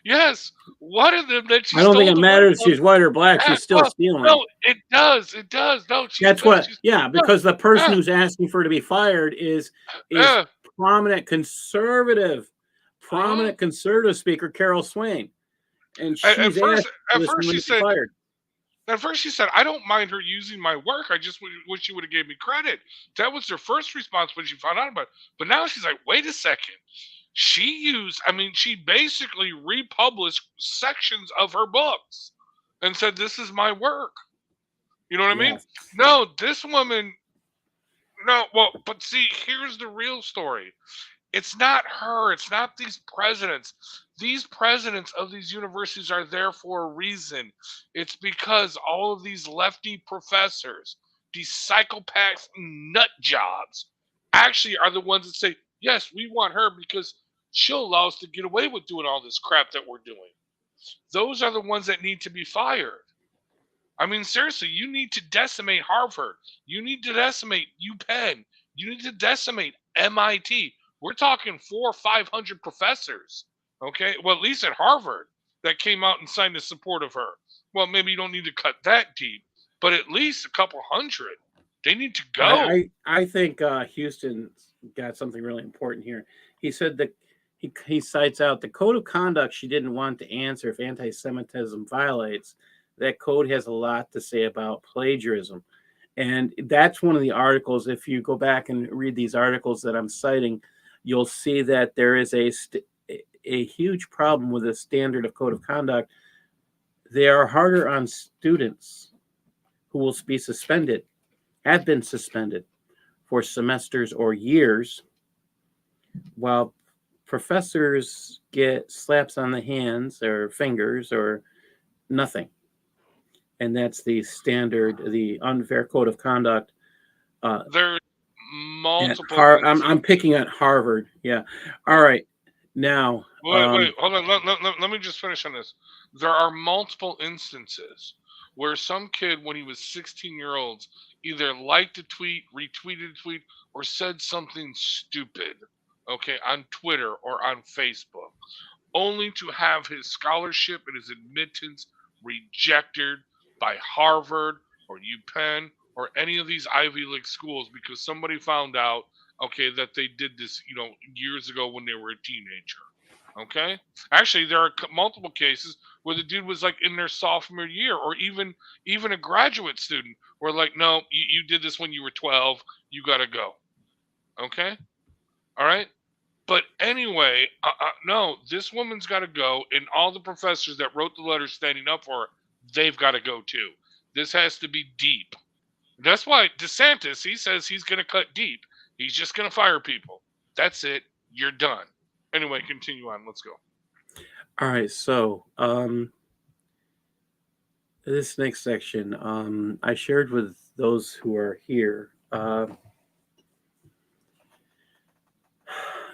Yes, one of them that she I don't stole think it the matters work if she's white or black. from. She's still stealing. No, it does. It does. No, That's what. she's Yeah, because the person yeah, who's asking for her to be fired is yeah. prominent conservative speaker Carol Swain, and At she's first, asked for this woman to be fired. At first, she said, "I don't mind her using my work. I just wish she would have gave me credit." That was her first response when she found out about it. But now she's like, "Wait a second. She basically republished sections of her books and said, 'This is my work.'" You know what I mean? Yes. No, this woman. No, well, but see, here's the real story. It's not her. It's not these presidents. These presidents of these universities are there for a reason. It's because all of these lefty professors, these psychopaths, nut jobs, actually are the ones that say, yes, we want her because she'll allow us to get away with doing all this crap that we're doing. Those are the ones that need to be fired. I mean, seriously, you need to decimate Harvard. You need to decimate UPenn. You need to decimate MIT. We're talking 400 or 500 professors, okay? Well, at least at Harvard, that came out and signed the support of her. Well, maybe you don't need to cut that deep, but at least a couple hundred. They need to go. I think Houston got something really important here. He said that he cites out the code of conduct she didn't want to answer if anti-Semitism violates. That code has a lot to say about plagiarism. And that's one of the articles. If you go back and read these articles that I'm citing, you'll see that there is a huge problem with the standard of code of conduct. They are harder on students who will be suspended, have been suspended for semesters or years, while professors get slaps on the hands or fingers or nothing. And that's the standard, the unfair code of conduct. There's multiple. I'm picking at Harvard. Yeah. All right. Now. Wait, hold on. Let me just finish on this. There are multiple instances where some kid, when he was 16-year-olds, either liked a tweet, retweeted a tweet, or said something stupid, okay, on Twitter or on Facebook, only to have his scholarship and his admittance rejected by Harvard or UPenn or any of these Ivy League schools because somebody found out, okay, that they did this, years ago when they were a teenager. Okay. Actually, there are multiple cases where the dude was like in their sophomore year, or even a graduate student, where like, no, you did this when you were 12. You got to go. Okay. All right. But anyway, no, this woman's got to go, and all the professors that wrote the letters standing up for her, they've got to go too. This has to be deep. That's why DeSantis, he says he's going to cut deep. He's just going to fire people. That's it. You're done. Anyway, continue on. Let's go. All right, so this next section, I shared with those who are here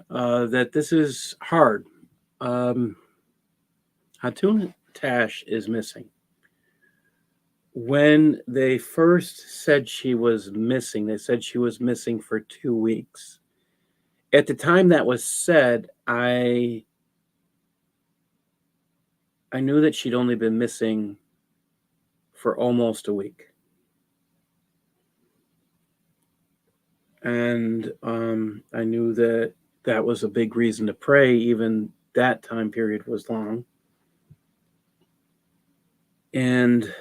that this is hard. Hatun Tash is missing. When they first said she was missing, they said she was missing for 2 weeks. At the time that was said, I knew that she'd only been missing for almost a week. And I knew that that was a big reason to pray. Even that time period was long. And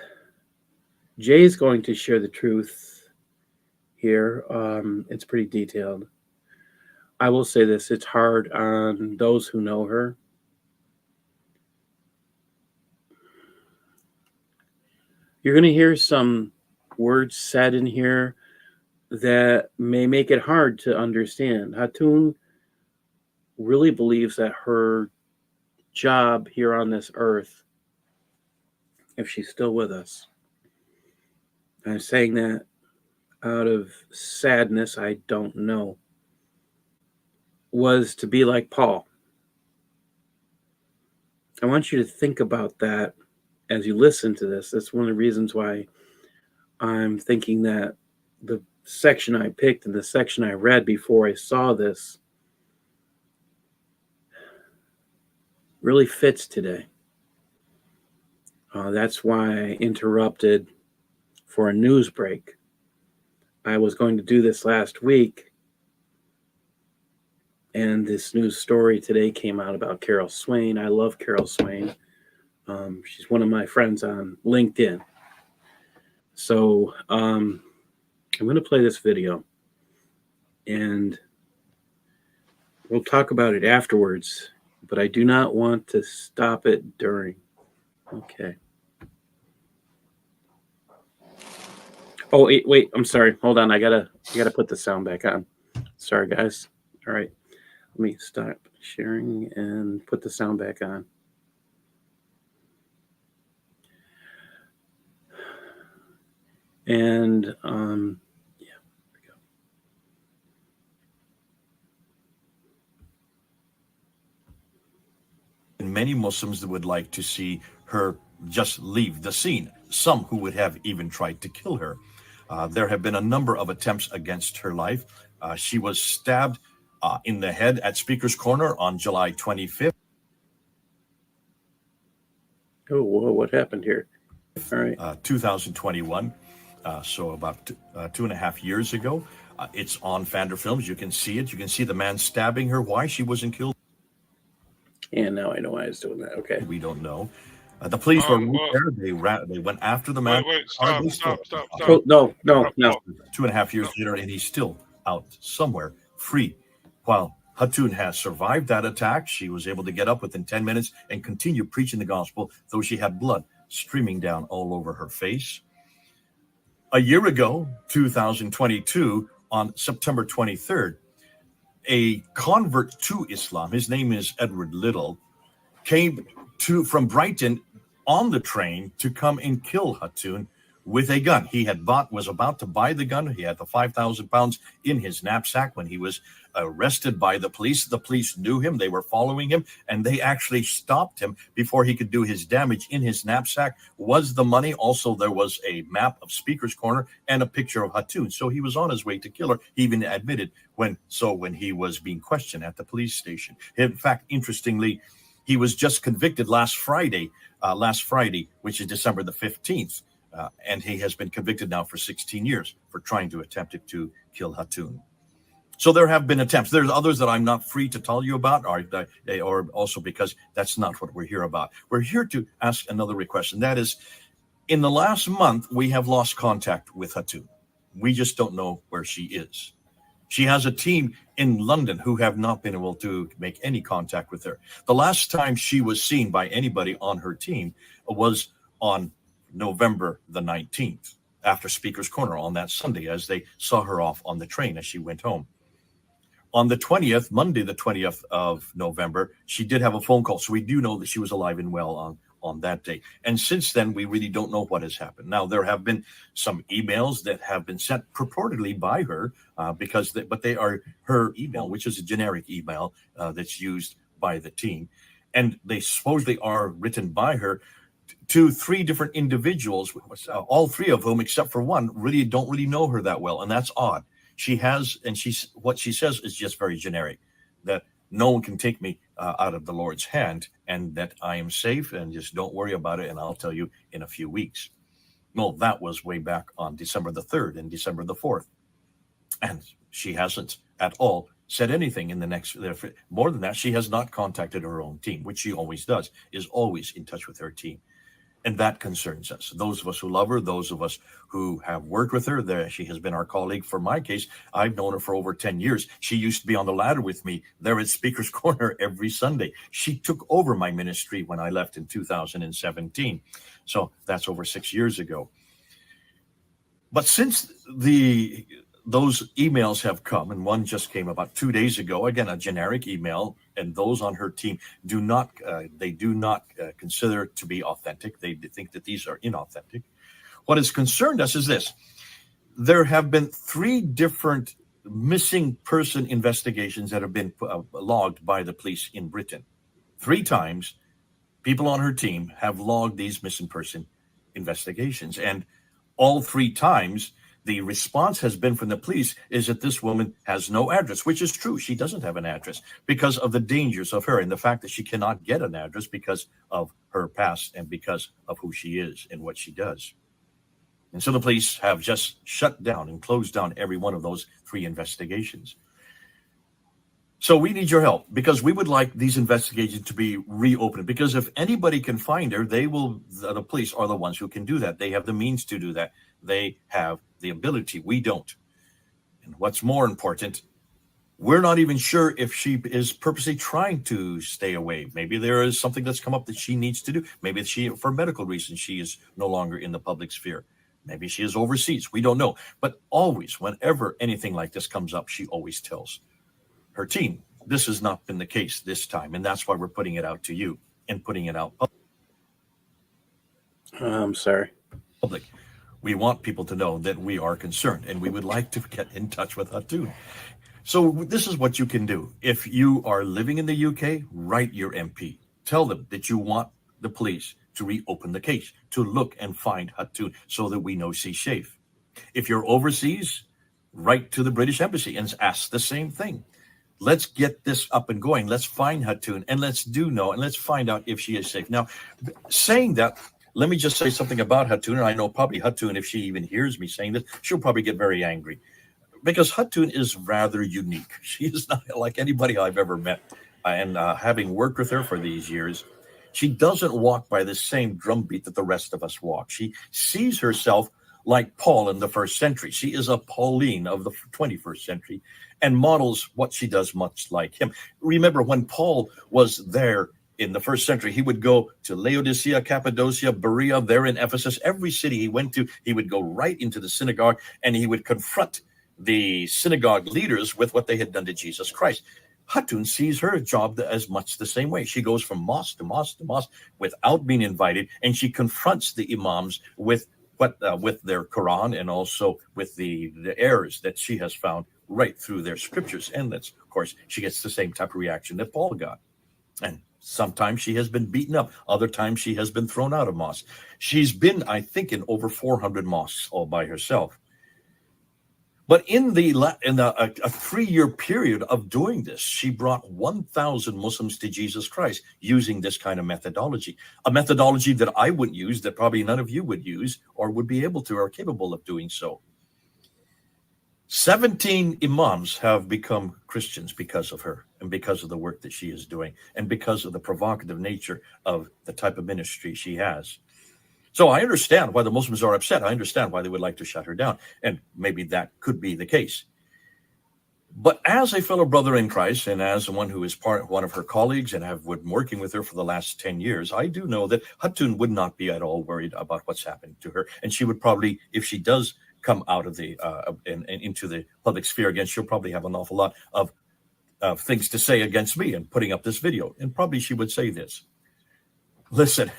Jay's going to share the truth here. It's pretty detailed. I will say this, it's hard on those who know her. You're going to hear some words said in here that may make it hard to understand. Hatun really believes that her job here on this earth, if she's still with us, I'm saying that out of sadness, I don't know, was to be like Paul. I want you to think about that as you listen to this. That's one of the reasons why I'm thinking that the section I picked and the section I read before I saw this really fits today. That's why I interrupted for a news break. I was going to do this last week, and this news story today came out about Carol Swain. I love Carol Swain. She's one of my friends on LinkedIn. So I'm going to play this video, and we'll talk about it afterwards, but I do not want to stop it during. Okay. Oh, wait, I'm sorry. Hold on. I gotta put the sound back on. Sorry, guys. All right. Let me stop sharing and put the sound back on. And yeah, there we go. And many Muslims would like to see her just leave the scene. Some who would have even tried to kill her. There have been a number of attempts against her life. She was stabbed in the head at Speaker's Corner on July 25th. Oh, whoa, what happened here? All right. 2021, so about 2.5 years ago. It's on Fander Films. You can see it. You can see the man stabbing her. Why she wasn't killed? And now I know why I was doing that. Okay. We don't know. The police were there. They went after the man. Wait, stop. Oh, no. 2.5 years later, and he's still out somewhere, free. While Hatun has survived that attack, she was able to get up within 10 minutes and continue preaching the gospel, though she had blood streaming down all over her face. A year ago, 2022, on September 23rd, a convert to Islam, his name is Edward Little, came from Brighton on the train to come and kill Hatun with a gun. He was about to buy the gun. He had the 5,000 pounds in his knapsack when he was arrested by the police. The police knew him. They were following him, and they actually stopped him before he could do his damage. In his knapsack was the money. Also, there was a map of Speaker's Corner and a picture of Hatun. So he was on his way to kill her. He even admitted when he was being questioned at the police station. In fact, interestingly, he was just convicted last Friday, which is December the 15th. And he has been convicted now for 16 years for trying to attempt to kill Hatun. So there have been attempts. There's others that I'm not free to tell you about, or also because that's not what we're here about. We're here to ask another request, and that is, in the last month, we have lost contact with Hatun. We just don't know where she is. She has a team in London who have not been able to make any contact with her. The last time she was seen by anybody on her team was on November the 19th, after Speaker's Corner on that Sunday, as they saw her off on the train as she went home. On the 20th, Monday, the 20th of November, she did have a phone call. So we do know that she was alive and well on that day. And since then, we really don't know what has happened. Now, there have been some emails that have been sent purportedly by her, but they are her email, which is a generic email that's used by the team. And they supposedly are written by her to 3 different individuals, all 3 of whom, except for one, really don't really know her that well. And that's odd. What she says is just very generic, that no one can take me out of the Lord's hand, and that I am safe, and just don't worry about it, and I'll tell you in a few weeks. Well, that was way back on December the 3rd and December the 4th. And she hasn't at all said anything in the next, more than that, she has not contacted her own team, which she always does, is always in touch with her team. And that concerns us. Those of us who love her, those of us who have worked with her, she has been our colleague. For my case, I've known her for over 10 years. She used to be on the ladder with me there at Speaker's Corner every Sunday. She took over my ministry when I left in 2017. So that's over 6 years ago. But since those emails have come, and one just came about 2 days ago, again, a generic email, and those on her team do not consider it to be authentic. They think that these are inauthentic. What has concerned us is this: there have been 3 different missing person investigations that have been logged by the police in Britain. 3 times, people on her team have logged these missing person investigations, and all 3 times, the response has been from the police is that this woman has no address, which is true. She doesn't have an address because of the dangers of her and the fact that she cannot get an address because of her past and because of who she is and what she does. And so the police have just shut down and closed down every one of those 3 investigations. So we need your help, because we would like these investigations to be reopened, because if anybody can find her, the police are the ones who can do that. They have the means to do that. They have the ability. We don't. And what's more important, we're not even sure if she is purposely trying to stay away. Maybe there is something that's come up that she needs to do. Maybe for medical reasons, she is no longer in the public sphere. Maybe she is overseas. We don't know. But always, whenever anything like this comes up, she always tells her team. This has not been the case this time, and that's why we're putting it out to you and putting it out I'm sorry. public. We want people to know that we are concerned, and we would like to get in touch with Hatun. So this is what you can do. If you are living in the UK, write your MP. Tell them that you want the police to reopen the case, to look and find Hatun so that we know she's safe. If you're overseas, write to the British Embassy and ask the same thing. Let's get this up and going. Let's find Hatun, and let's find out if she is safe. Now, saying that, let me just say something about Hatun, and I know probably Hatun, if she even hears me saying this, she'll probably get very angry, because Hatun is rather unique. She is not like anybody I've ever met, and having worked with her for these years, she doesn't walk by the same drumbeat that the rest of us walk. She sees herself like Paul in the 1st century. She is a Pauline of the 21st century and models what she does much like him. Remember, when Paul was there in the 1st century, he would go to Laodicea, Cappadocia, Berea, there in Ephesus. Every city he went to, he would go right into the synagogue, and he would confront the synagogue leaders with what they had done to Jesus Christ. Hatun sees her job as much the same way. She goes from mosque to mosque to mosque without being invited, and she confronts the imams with their Quran, and also with the errors that she has found right through their scriptures. And that's, of course, she gets the same type of reaction that Paul got. And sometimes she has been beaten up. Other times she has been thrown out of mosques. She's been, I think, in over 400 mosques all by herself. But in a 3-year period of doing this, she brought 1,000 Muslims to Jesus Christ using this kind of methodology, a methodology that I wouldn't use, that probably none of you would use or would be able to or capable of doing so. 17 imams have become Christians because of her and because of the work that she is doing and because of the provocative nature of the type of ministry she has. So I understand why the Muslims are upset. I understand why they would like to shut her down. And maybe that could be the case. But as a fellow brother in Christ and as one who is one of her colleagues and have been working with her for the last 10 years, I do know that Hatun would not be at all worried about what's happening to her. And she would probably, if she does come out of the and into the public sphere again, she'll probably have an awful lot of things to say against me and putting up this video. And probably she would say this: listen,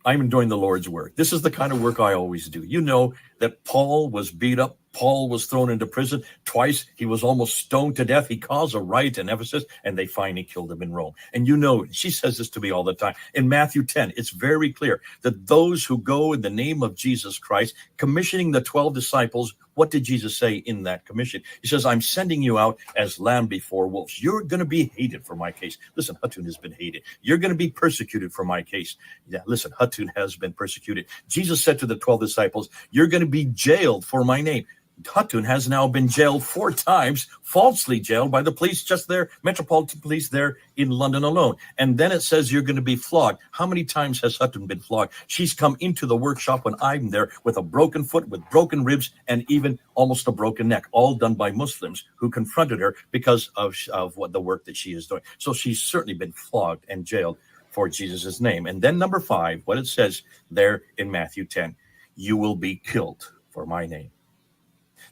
I'm doing the Lord's work. This is the kind of work I always do. You know that Paul was beat up. Paul was thrown into prison twice. He was almost stoned to death. He caused a riot in Ephesus, and they finally killed him in Rome. And you know, she says this to me all the time. In Matthew 10, it's very clear that those who go in the name of Jesus Christ, commissioning the 12 disciples, what did Jesus say in that commission? He says, I'm sending you out as lamb before wolves. You're going to be hated for my case. Listen, Hatun has been hated. You're going to be persecuted for my case. Yeah, listen, Hatun has been persecuted. Jesus said to the 12 disciples, you're going to be jailed for my name. Hatun has now been jailed 4 times, falsely jailed by the police just there, Metropolitan Police there in London alone. And then it says you're going to be flogged. How many times has Hatun been flogged? She's come into the workshop when I'm there with a broken foot, with broken ribs, and even almost a broken neck, all done by Muslims who confronted her because of what the work that she is doing. So she's certainly been flogged and jailed for Jesus' name. And then number 5, what it says there in Matthew 10, you will be killed for my name.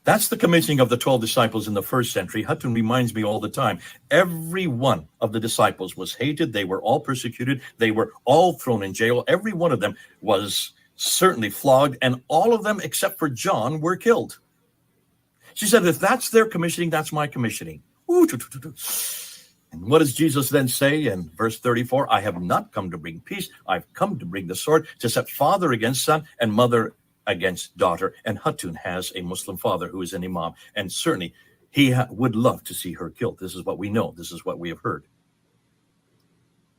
That's the commissioning of the 12 disciples in the first century. Hatun reminds me all the time. Every one of the disciples was hated. They were all persecuted. They were all thrown in jail. Every one of them was certainly flogged, and all of them, except for John, were killed. She said, if that's their commissioning, that's my commissioning. And what does Jesus then say in verse 34? I have not come to bring peace. I've come to bring the sword, to set father against son and mother against daughter. And Hatun has a Muslim father who is an imam, and certainly he would love to see her killed. This is what we know. This is what we have heard.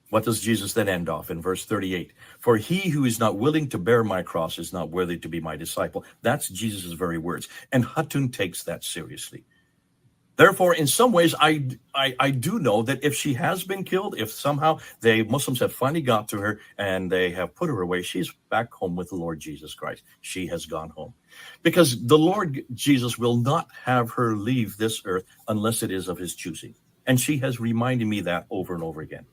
What does Jesus then end off in verse 38? For he who is not willing to bear my cross is not worthy to be my disciple. That's Jesus' very words. And Hatun takes that seriously. Therefore, in some ways, I do know that if she has been killed, if somehow the Muslims have finally got to her and they have put her away, she's back home with the Lord Jesus Christ. She has gone home. Because the Lord Jesus will not have her leave this earth unless it is of his choosing. And she has reminded me that over and over again.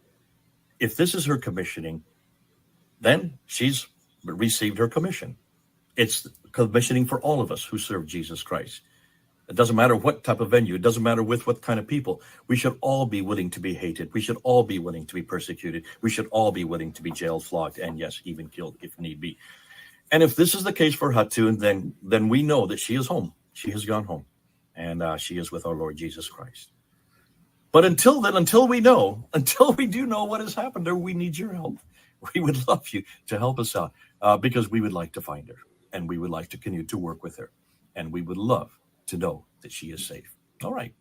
If this is her commissioning, then she's received her commission. It's commissioning for all of us who serve Jesus Christ. It doesn't matter what type of venue. It doesn't matter with what kind of people. We should all be willing to be hated. We should all be willing to be persecuted. We should all be willing to be jailed, flogged, and yes, even killed if need be. And if this is the case for Hatun, then we know that she is home. She has gone home, and she is with our Lord Jesus Christ. But until then, until we do know what has happened to her, we need your help. We would love you to help us out because we would like to find her, and we would like to continue to work with her, and we would love to know that she is safe. All right.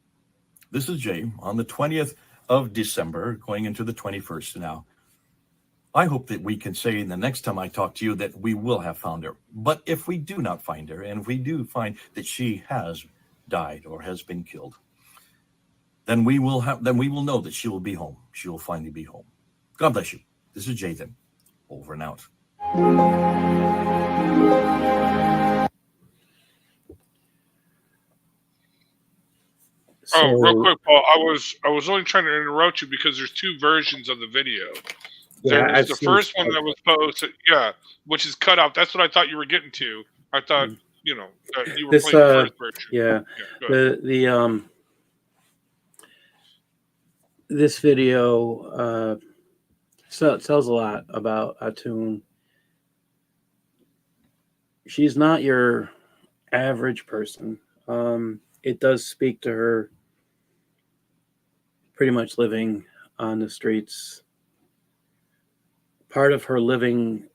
This is Jay on the 20th of December, going into the 21st now. I hope that we can say in the next time I talk to you that we will have found her. But if we do not find her, and if we do find that she has died or has been killed, then we will know that she will be home. She will finally be home. God bless you. This is Jay then. Over and out. Oh, real quick, Paul. I was only trying to interrupt you because there's 2 versions of the video. There's the first one that was posted, which is cut out. That's what I thought you were getting to. I thought, you were playing the first version. Yeah. This video tells a lot about Hatun. She's not your average person. It does speak to her pretty much living on the streets. Part of her living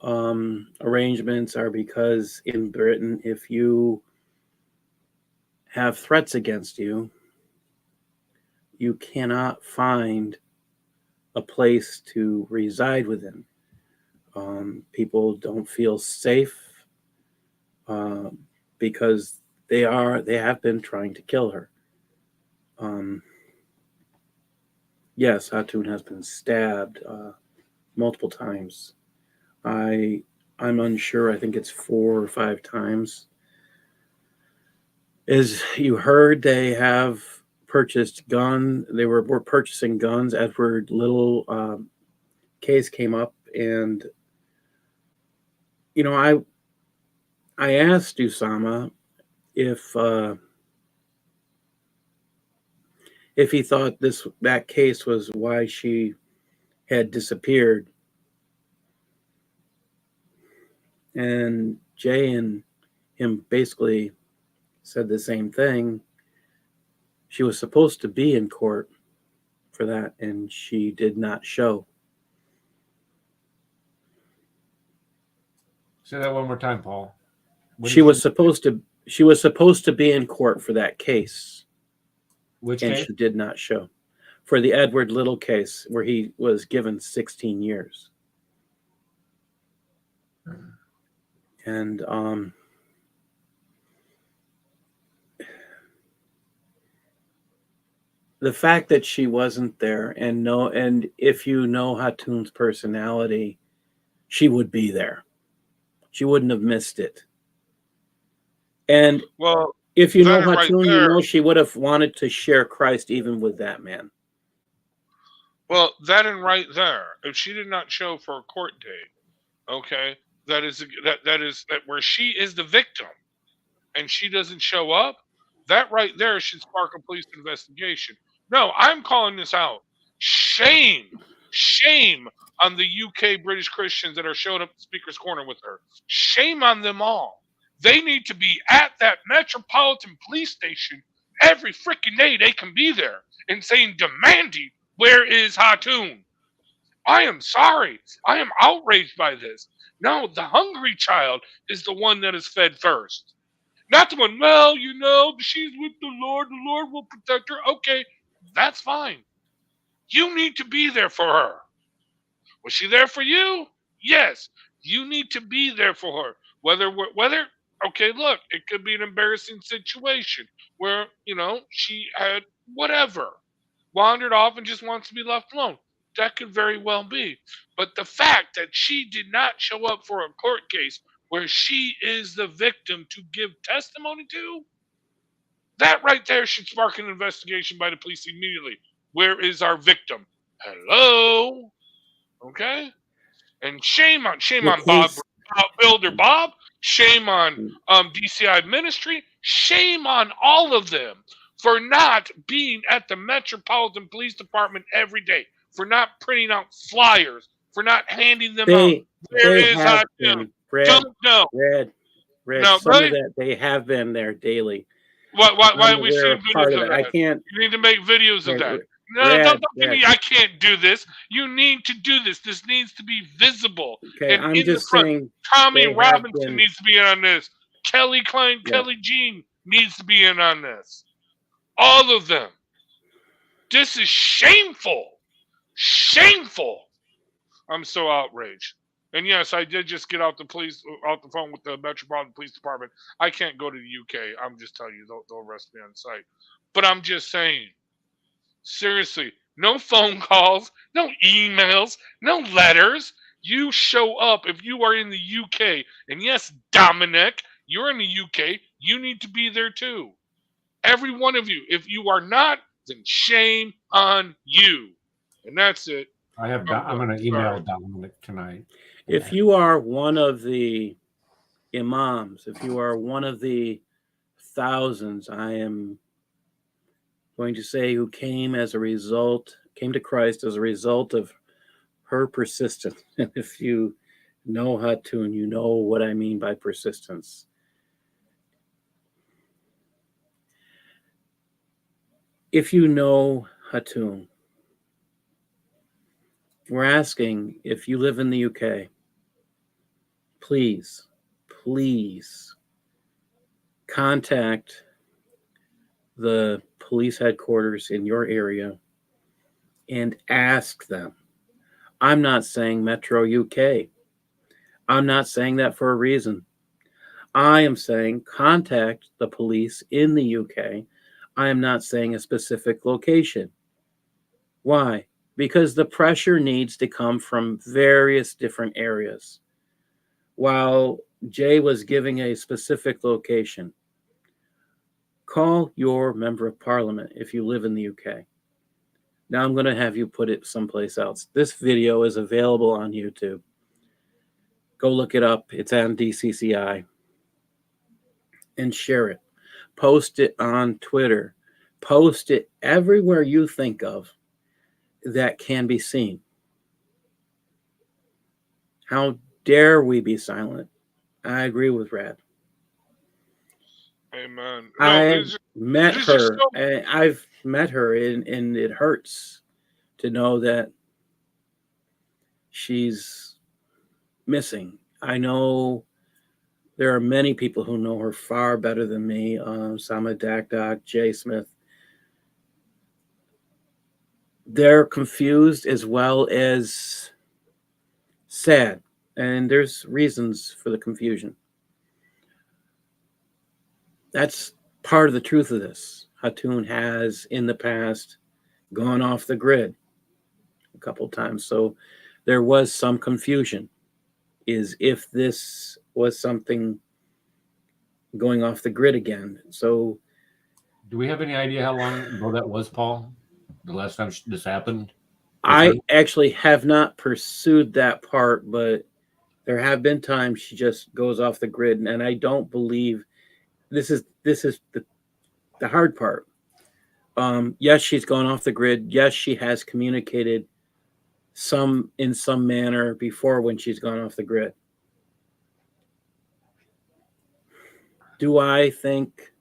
arrangements are because in Britain, if you have threats against you, you cannot find a place to reside within. People don't feel safe because They have been trying to kill her. Yes, Hatun has been stabbed multiple times. I'm unsure. I think it's 4 or 5 times. As you heard, they have purchased gun. They were purchasing guns. Edward Little case came up, and I asked Usama if he thought that case was why she had disappeared, and Jay and him basically said the same thing. She was supposed to be in court for that, and she did not show. Say that one more time, Paul. She was supposed to be in court for that case. Which and case? she did not show. For the Edward Little case, where he was given 16 years. And the fact that she wasn't there, and if you know Hatun's personality, she would be there. She wouldn't have missed it. And Well, if you know that right Hatun, there- you know she would have wanted to share Christ even with that man. Well, that and right there, if she did not show for a court date, okay, that is where she is the victim, and she doesn't show up. That right there should spark a police investigation. No, I'm calling this out. Shame on the UK British Christians that are showing up at the Speaker's Corner with her. Shame on them all. They need to be at that Metropolitan Police Station every freaking day they can be there and saying, demanding, where is Hatun? I am sorry. I am outraged by this. No, the hungry child is the one that is fed first. Not the one, well, she's with the Lord will protect her. Okay, that's fine. You need to be there for her. Was she there for you? Yes. You need to be there for her. Whether, okay, look, it could be an embarrassing situation where, she had whatever, wandered off and just wants to be left alone. That could very well be. But the fact that she did not show up for a court case where she is the victim to give testimony to, that right there should spark an investigation by the police immediately. Where is our victim? Hello? Okay? And shame on Bob, Builder Bob. Shame on DCI Ministry. Shame on all of them for not being at the Metropolitan Police Department every day, for not printing out flyers, for not handing them out. Where is Hatun? Don't know. Red. No, Some right? of that they have been there daily. Why are we seeing videos of that? I can't. You need to make videos of that. No, don't give me. I can't do this. You need to do this. This needs to be visible. Okay, and I'm in just the front, saying. Tommy they have Robinson been- needs to be in on this. Kelly Klein, Yeah. Kelly Jean needs to be in on this. All of them. This is shameful. Shameful. I'm so outraged. And yes, I did just get out the phone with the Metropolitan Police Department. I can't go to the UK. I'm just telling you, they'll arrest me on site. But I'm just saying, seriously, no phone calls, no emails, no letters. You show up if you are in the UK. And yes, Dominic, you're in the UK. You need to be there too. Every one of you. If you are not, then shame on you. And that's it. I'm going to email Dominic tonight. If you are one of the imams, if you are one of the thousands, I am going to say, who came to Christ as a result of her persistence. And if you know Hatun, you know what I mean by persistence. If you know Hatun, we're asking, if you live in the UK, please contact the police headquarters in your area and ask them. I'm not saying Metro UK. I'm not saying that for a reason. I am saying contact the police in the UK. I am not saying a specific location. Why? Because the pressure needs to come from various different areas. While Jay was giving a specific location, call your member of parliament if you live in the UK. Now I'm going to have you put it someplace else. This video is available on YouTube. Go look it up. It's on DCCI. And share it. Post it on Twitter. Post it everywhere you think of that can be seen. How dare we be silent? I agree with Rad. Amen. I've met her. I've met her, and it hurts to know that she's missing. I know there are many people who know her far better than me. Sama Dakdak, Jay Smith. They're confused as well as sad, and there's reasons for the confusion. That's part of the truth of this. Hatun has in the past gone off the grid a couple times, so there was some confusion. Is if this was something going off the grid again. So, do we have any idea how long ago that was, Paul? The last time this happened? I actually have not pursued that part, but there have been times she just goes off the grid, and I don't believe this is the hard part. Yes, she's gone off the grid. Yes, she has communicated in some manner before when she's gone off the grid. Do I think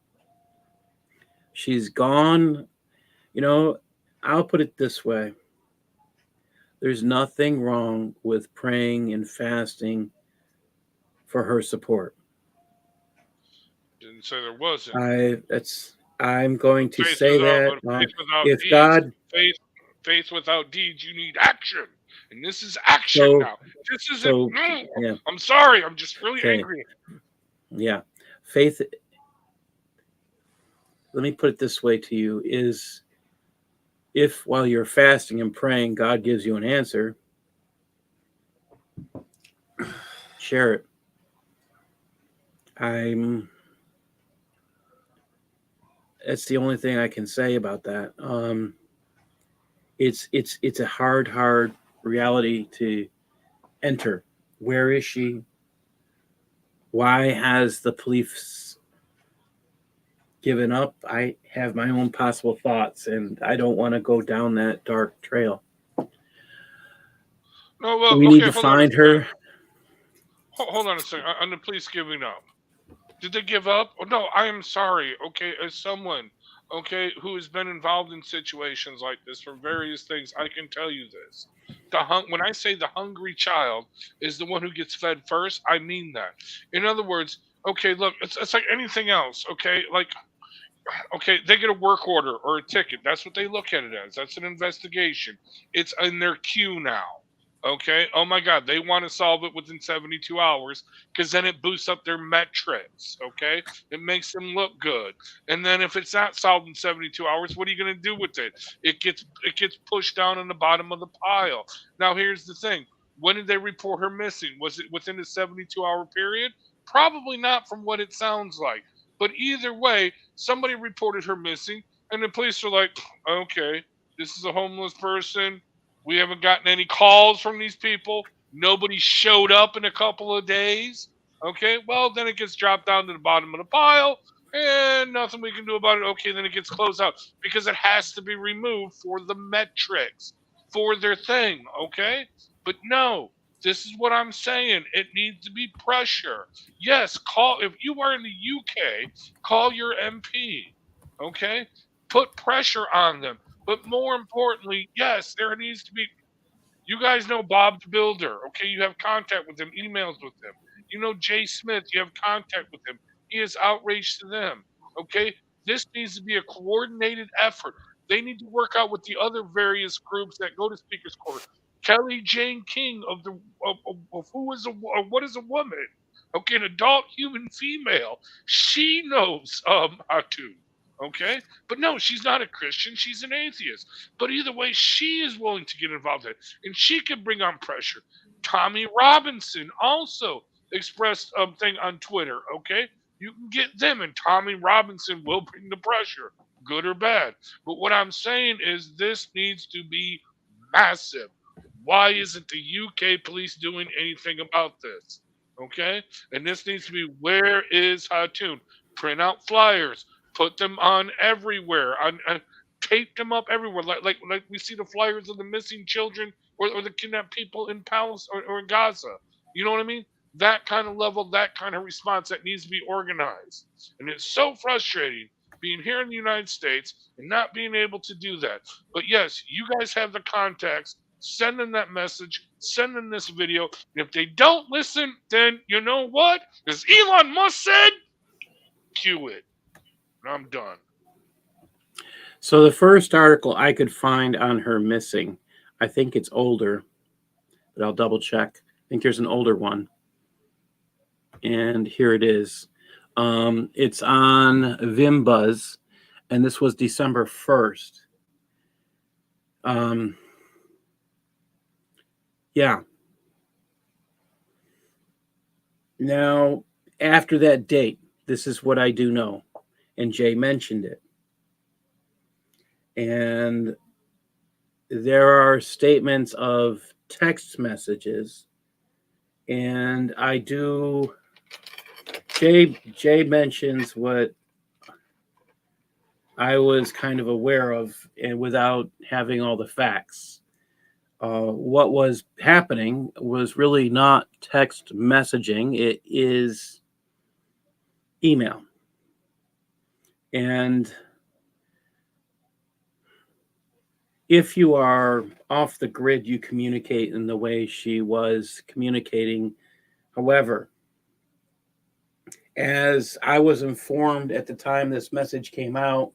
she's gone? You know, I'll put it this way. There's nothing wrong with praying and fasting for her support. Didn't say there wasn't. I'm going to say that if deeds, God, faith without deeds, you need action, and this is action now. This isn't. Yeah. I'm sorry. I'm just really angry. Yeah, faith. Let me put it this way to you: is if while you're fasting and praying, God gives you an answer, share it. That's the only thing I can say about that. It's a hard reality to enter. Where is she? Why has the police given up? I have my own possible thoughts, and I don't want to go down that dark trail. No, well, we need to find her. Hold on a second. On the police giving up. Did they give up? Oh, no, I am sorry. Okay, as someone, okay, who has been involved in situations like this for various things, I can tell you this. When I say the hungry child is the one who gets fed first, I mean that. In other words, okay, look, it's like anything else, okay? Like, okay, they get a work order or a ticket. That's what they look at it as. That's an investigation. It's in their queue now. Okay. Oh my God. They want to solve it within 72 hours because then it boosts up their metrics. Okay. It makes them look good. And then if it's not solved in 72 hours, what are you going to do with it? It gets pushed down on the bottom of the pile. Now, here's the thing. When did they report her missing? Was it within the 72-hour period? Probably not from what it sounds like. But either way, somebody reported her missing and the police are like, okay, this is a homeless person. We haven't gotten any calls from these people. Nobody showed up in a couple of days. Okay, well, then it gets dropped down to the bottom of the pile and nothing we can do about it. Okay, then it gets closed out because it has to be removed for the metrics, for their thing. Okay, but no, this is what I'm saying. It needs to be pressure. Yes, call if you are in the UK, call your MP. Okay, put pressure on them. But more importantly, yes, there needs to be. You guys know Bob the Builder. Okay, you have contact with him, emails with him. You know Jay Smith, you have contact with him. He is outraged to them. Okay, this needs to be a coordinated effort. They need to work out with the other various groups that go to Speaker's Court. Kelly Jane King of who is a what is a woman? Okay, an adult human female. She knows Hatun. Okay, but no, she's not a Christian. She's an atheist. But either way, she is willing to get involved in it, and she can bring on pressure. Tommy Robinson also expressed a thing on Twitter. Okay, you can get them, and Tommy Robinson will bring the pressure, good or bad. But what I'm saying is this needs to be massive. Why isn't the UK police doing anything about this? Okay, and this needs to be, where is Hatun? Print out flyers, put them on everywhere, on tape them up everywhere, like we see the flyers of the missing children or the kidnapped people in Palestine or in Gaza. You know what I mean? That kind of level, that kind of response that needs to be organized. And it's so frustrating being here in the United States and not being able to do that. But yes, you guys have the contacts. Send them that message. Send them this video. And if they don't listen, then you know what? As Elon Musk said, cue it. And I'm done. So the first article I could find on her missing, I think it's older, but I'll double check. I think there's an older one. And here it is. It's on VimBuzz, and this was December 1st. Yeah. Now, after that date, this is what I do know, and Jay mentioned it. And there are statements of text messages, and I do. Jay mentions what I was kind of aware of, and without having all the facts. What was happening was really not text messaging. It is email. And if you are off the grid, you communicate in the way she was communicating. However, as I was informed at the time this message came out,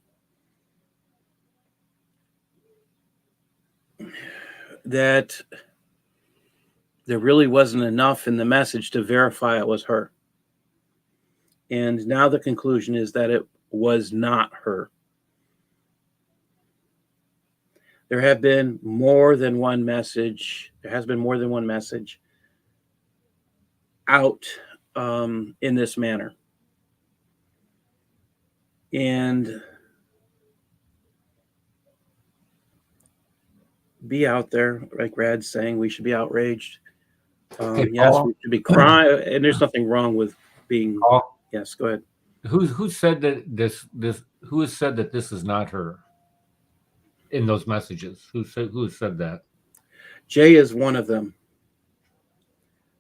that there really wasn't enough in the message to verify it was her. And now the conclusion is that it was not her. There have been more than one message. There has been more than one message out in this manner. And be out there, like Rad's saying, we should be outraged. Hey, yes, Paul. we should be crying, and there's nothing wrong with being. Paul, Yes, go ahead. who said that this who has said that this is not her in those messages? Who said that? Jay is one of them.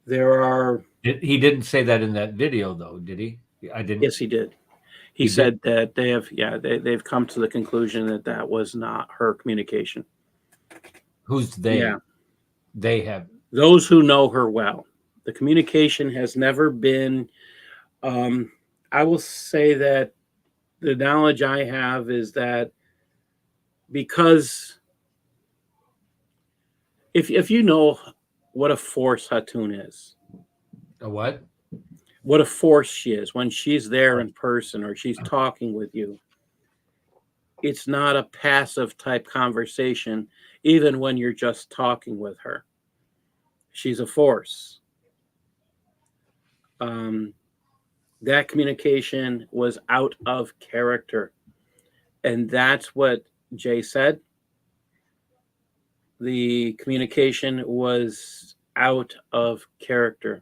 There are. He didn't say that in that video, though, did he? I didn't. Yes, he did. He said that they have. Yeah, they've come to the conclusion that that was not her communication. Who's they? Yeah. They have. Those who know her well. The communication has never been. I will say that the knowledge I have is that because if you know what a force Hatun is, A what? what a force she is when she's there in person or she's talking with you, it's not a passive type conversation, even when you're just talking with her. She's a force. That communication was out of character. And that's what Jay said. The communication was out of character.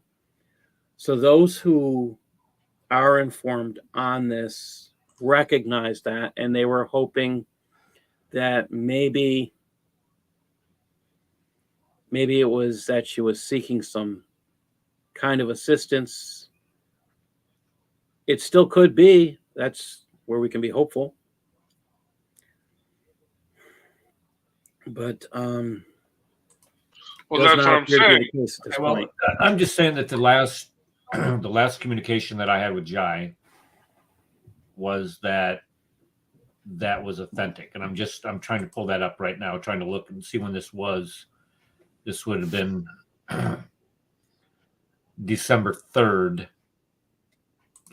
So those who are informed on this recognize that, and they were hoping that maybe it was that she was seeking some kind of assistance. It still could be. That's where we can be hopeful. But well, that's what I'm saying. Well, I'm just saying that the last communication that I had with Jai was that was authentic, and I'm trying to pull that up right now, trying to look and see when this was. This would have been December 3rd,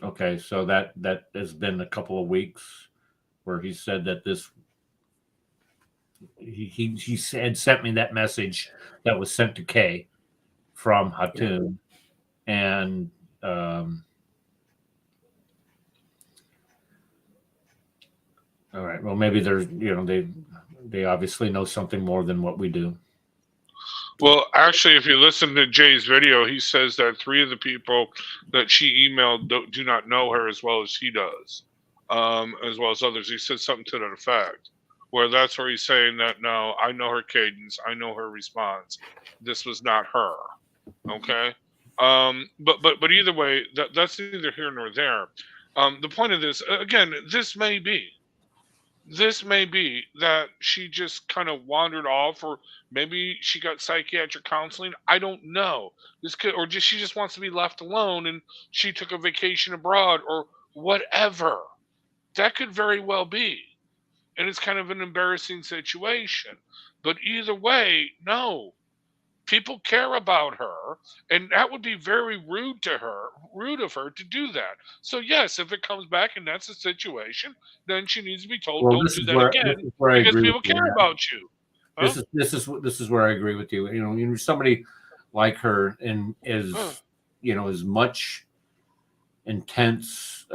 Okay, so that has been a couple of weeks where he said that this he had sent me that message that was sent to Kay from Hatun, and all right, well, maybe there's, they obviously know something more than what we do. Well, actually, if you listen to Jay's video, he says that 3 of the people that she emailed do not know her as well as he does, as well as others. He said something to that effect, where that's where he's saying that, no, I know her cadence, I know her response. This was not her. Okay? But either way, that's neither here nor there. The point of this, again, this may be that she just kind of wandered off, or maybe she got psychiatric counseling. I don't know. This could, or just she just wants to be left alone and she took a vacation abroad or whatever. That could very well be. And it's kind of an embarrassing situation. But either way, no. People care about her, and that would be very rude of her to do that. So yes, if it comes back and that's the situation, then she needs to be told, Well, don't this do is that where again, I because agree people with you. care about you. Huh? This is where I agree with you. Somebody like her and is as much intense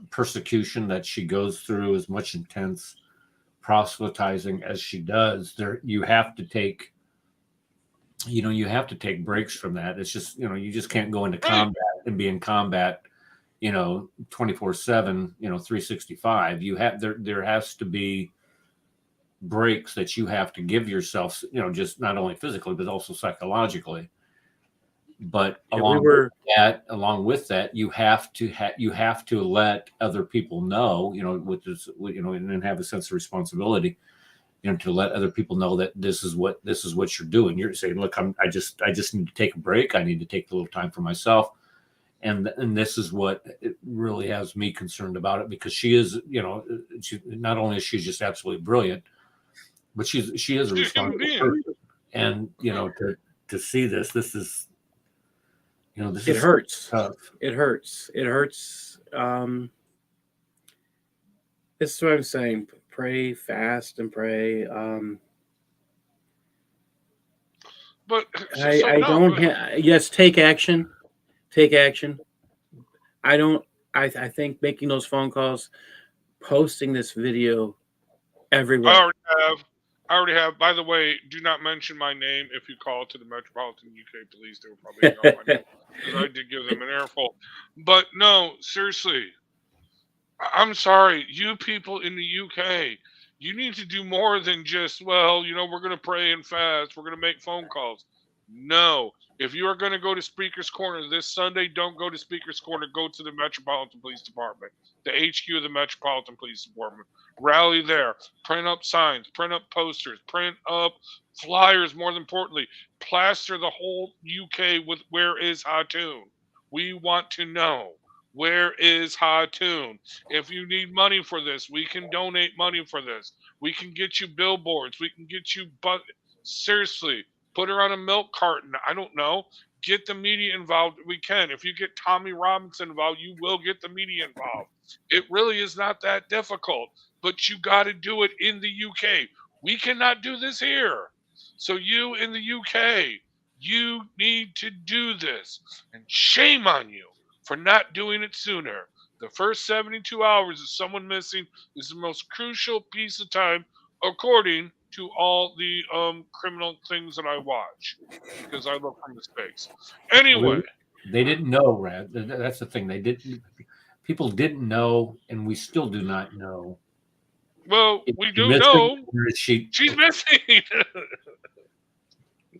persecution that she goes through, as much intense proselytizing as she does. You have to take breaks from that. It's just, you just can't go into combat and be in combat, 24/7, 365. There has to be breaks that you have to give yourself, just not only physically, but also psychologically. But along with that, you have to let other people know, and have a sense of responsibility, to let other people know that this is what you're doing. You're saying, look, I just need to take a break. I need to take a little time for myself. And this is what it really has me concerned about it, because she is, she not only is she just absolutely brilliant, but she is a responsible person. And, to see this is, this it is hurts. tough. It hurts. This is what I'm saying. Pray, fast, and pray. But yes, take action. Take action. I think making those phone calls, posting this video everywhere. I already have. By the way, do not mention my name if you call to the Metropolitan UK Police. They will probably know my name, because I did give them an earful. But no, seriously, I'm sorry, you people in the UK, you need to do more than just, we're going to pray and fast, we're going to make phone calls. No. If you are going to go to Speaker's Corner this Sunday, don't go to Speaker's Corner. Go to the Metropolitan Police Department, the HQ of the Metropolitan Police Department. Rally there. Print up signs. Print up posters. Print up flyers, more importantly. Plaster the whole UK with "Where is Hatun?" We want to know. Where is Hatun? If you need money for this, we can donate money for this. We can get you billboards. We can get you, seriously, put her on a milk carton. I don't know. Get the media involved. We can. If you get Tommy Robinson involved, you will get the media involved. It really is not that difficult, but you got to do it in the UK. We cannot do this here. So you in the UK, you need to do this. And shame on you for not doing it sooner. The first 72 hours of someone missing is the most crucial piece of time, according to all the criminal things that I watch, because I look for mistakes. Anyway, they didn't know, Rad. That's the thing. People didn't know, and we still do not know. Well, we do know she's missing.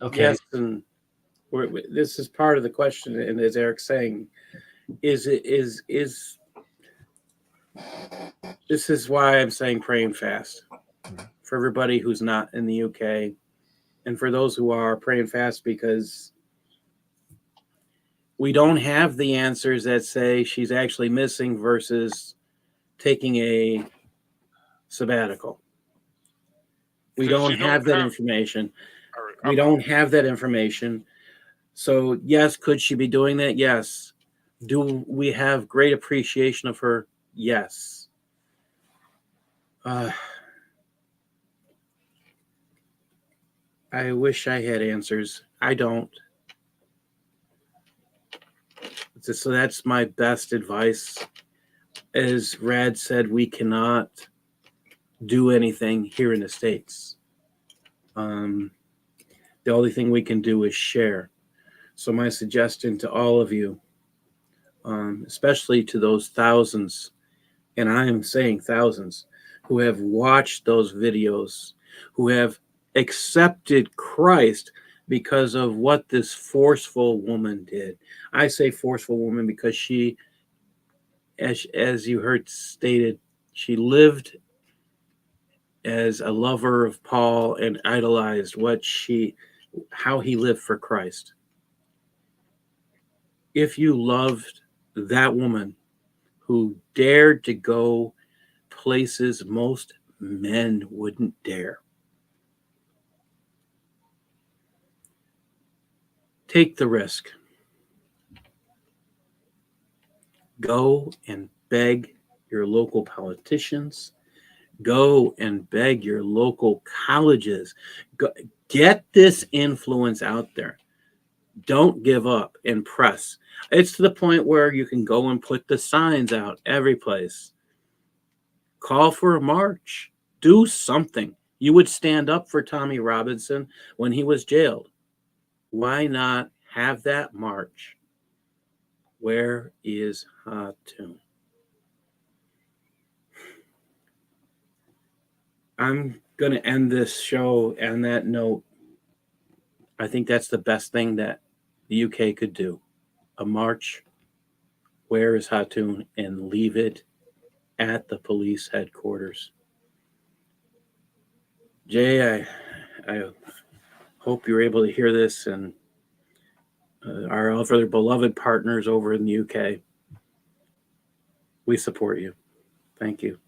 Okay. Yes, and this is part of the question, and as Eric's saying, this is why I'm saying pray and fast. For everybody who's not in the UK, and for those who are, pray and fast, because we don't have the answers that say she's actually missing versus taking a sabbatical. We don't have that information. We don't have that information. So yes, could she be doing that? Yes. Do we have great appreciation of her? Yes. I wish I had answers. I don't. So that's my best advice. As Rad said, we cannot do anything here in the States. The only thing we can do is share. So my suggestion to all of you, especially to those thousands, and I am saying thousands, who have watched those videos, who have accepted Christ because of what this forceful woman did. I say forceful woman because she, as you heard stated, she lived as a lover of Paul and idolized how he lived for Christ. If you loved that woman who dared to go places most men wouldn't dare, take the risk. Go and beg your local politicians. Go and beg your local colleges. Get this influence out there. Don't give up and press. It's to the point where you can go and put the signs out every place. Call for a march. Do something. You would stand up for Tommy Robinson when he was jailed. Why not have that march? Where is Hatun? I'm going to end this show on that note. I think that's the best thing that the UK could do. A march. Where is Hatun? And leave it at the police headquarters. Jay, I hope you're able to hear this, and our other beloved partners over in the UK, we support you. Thank you.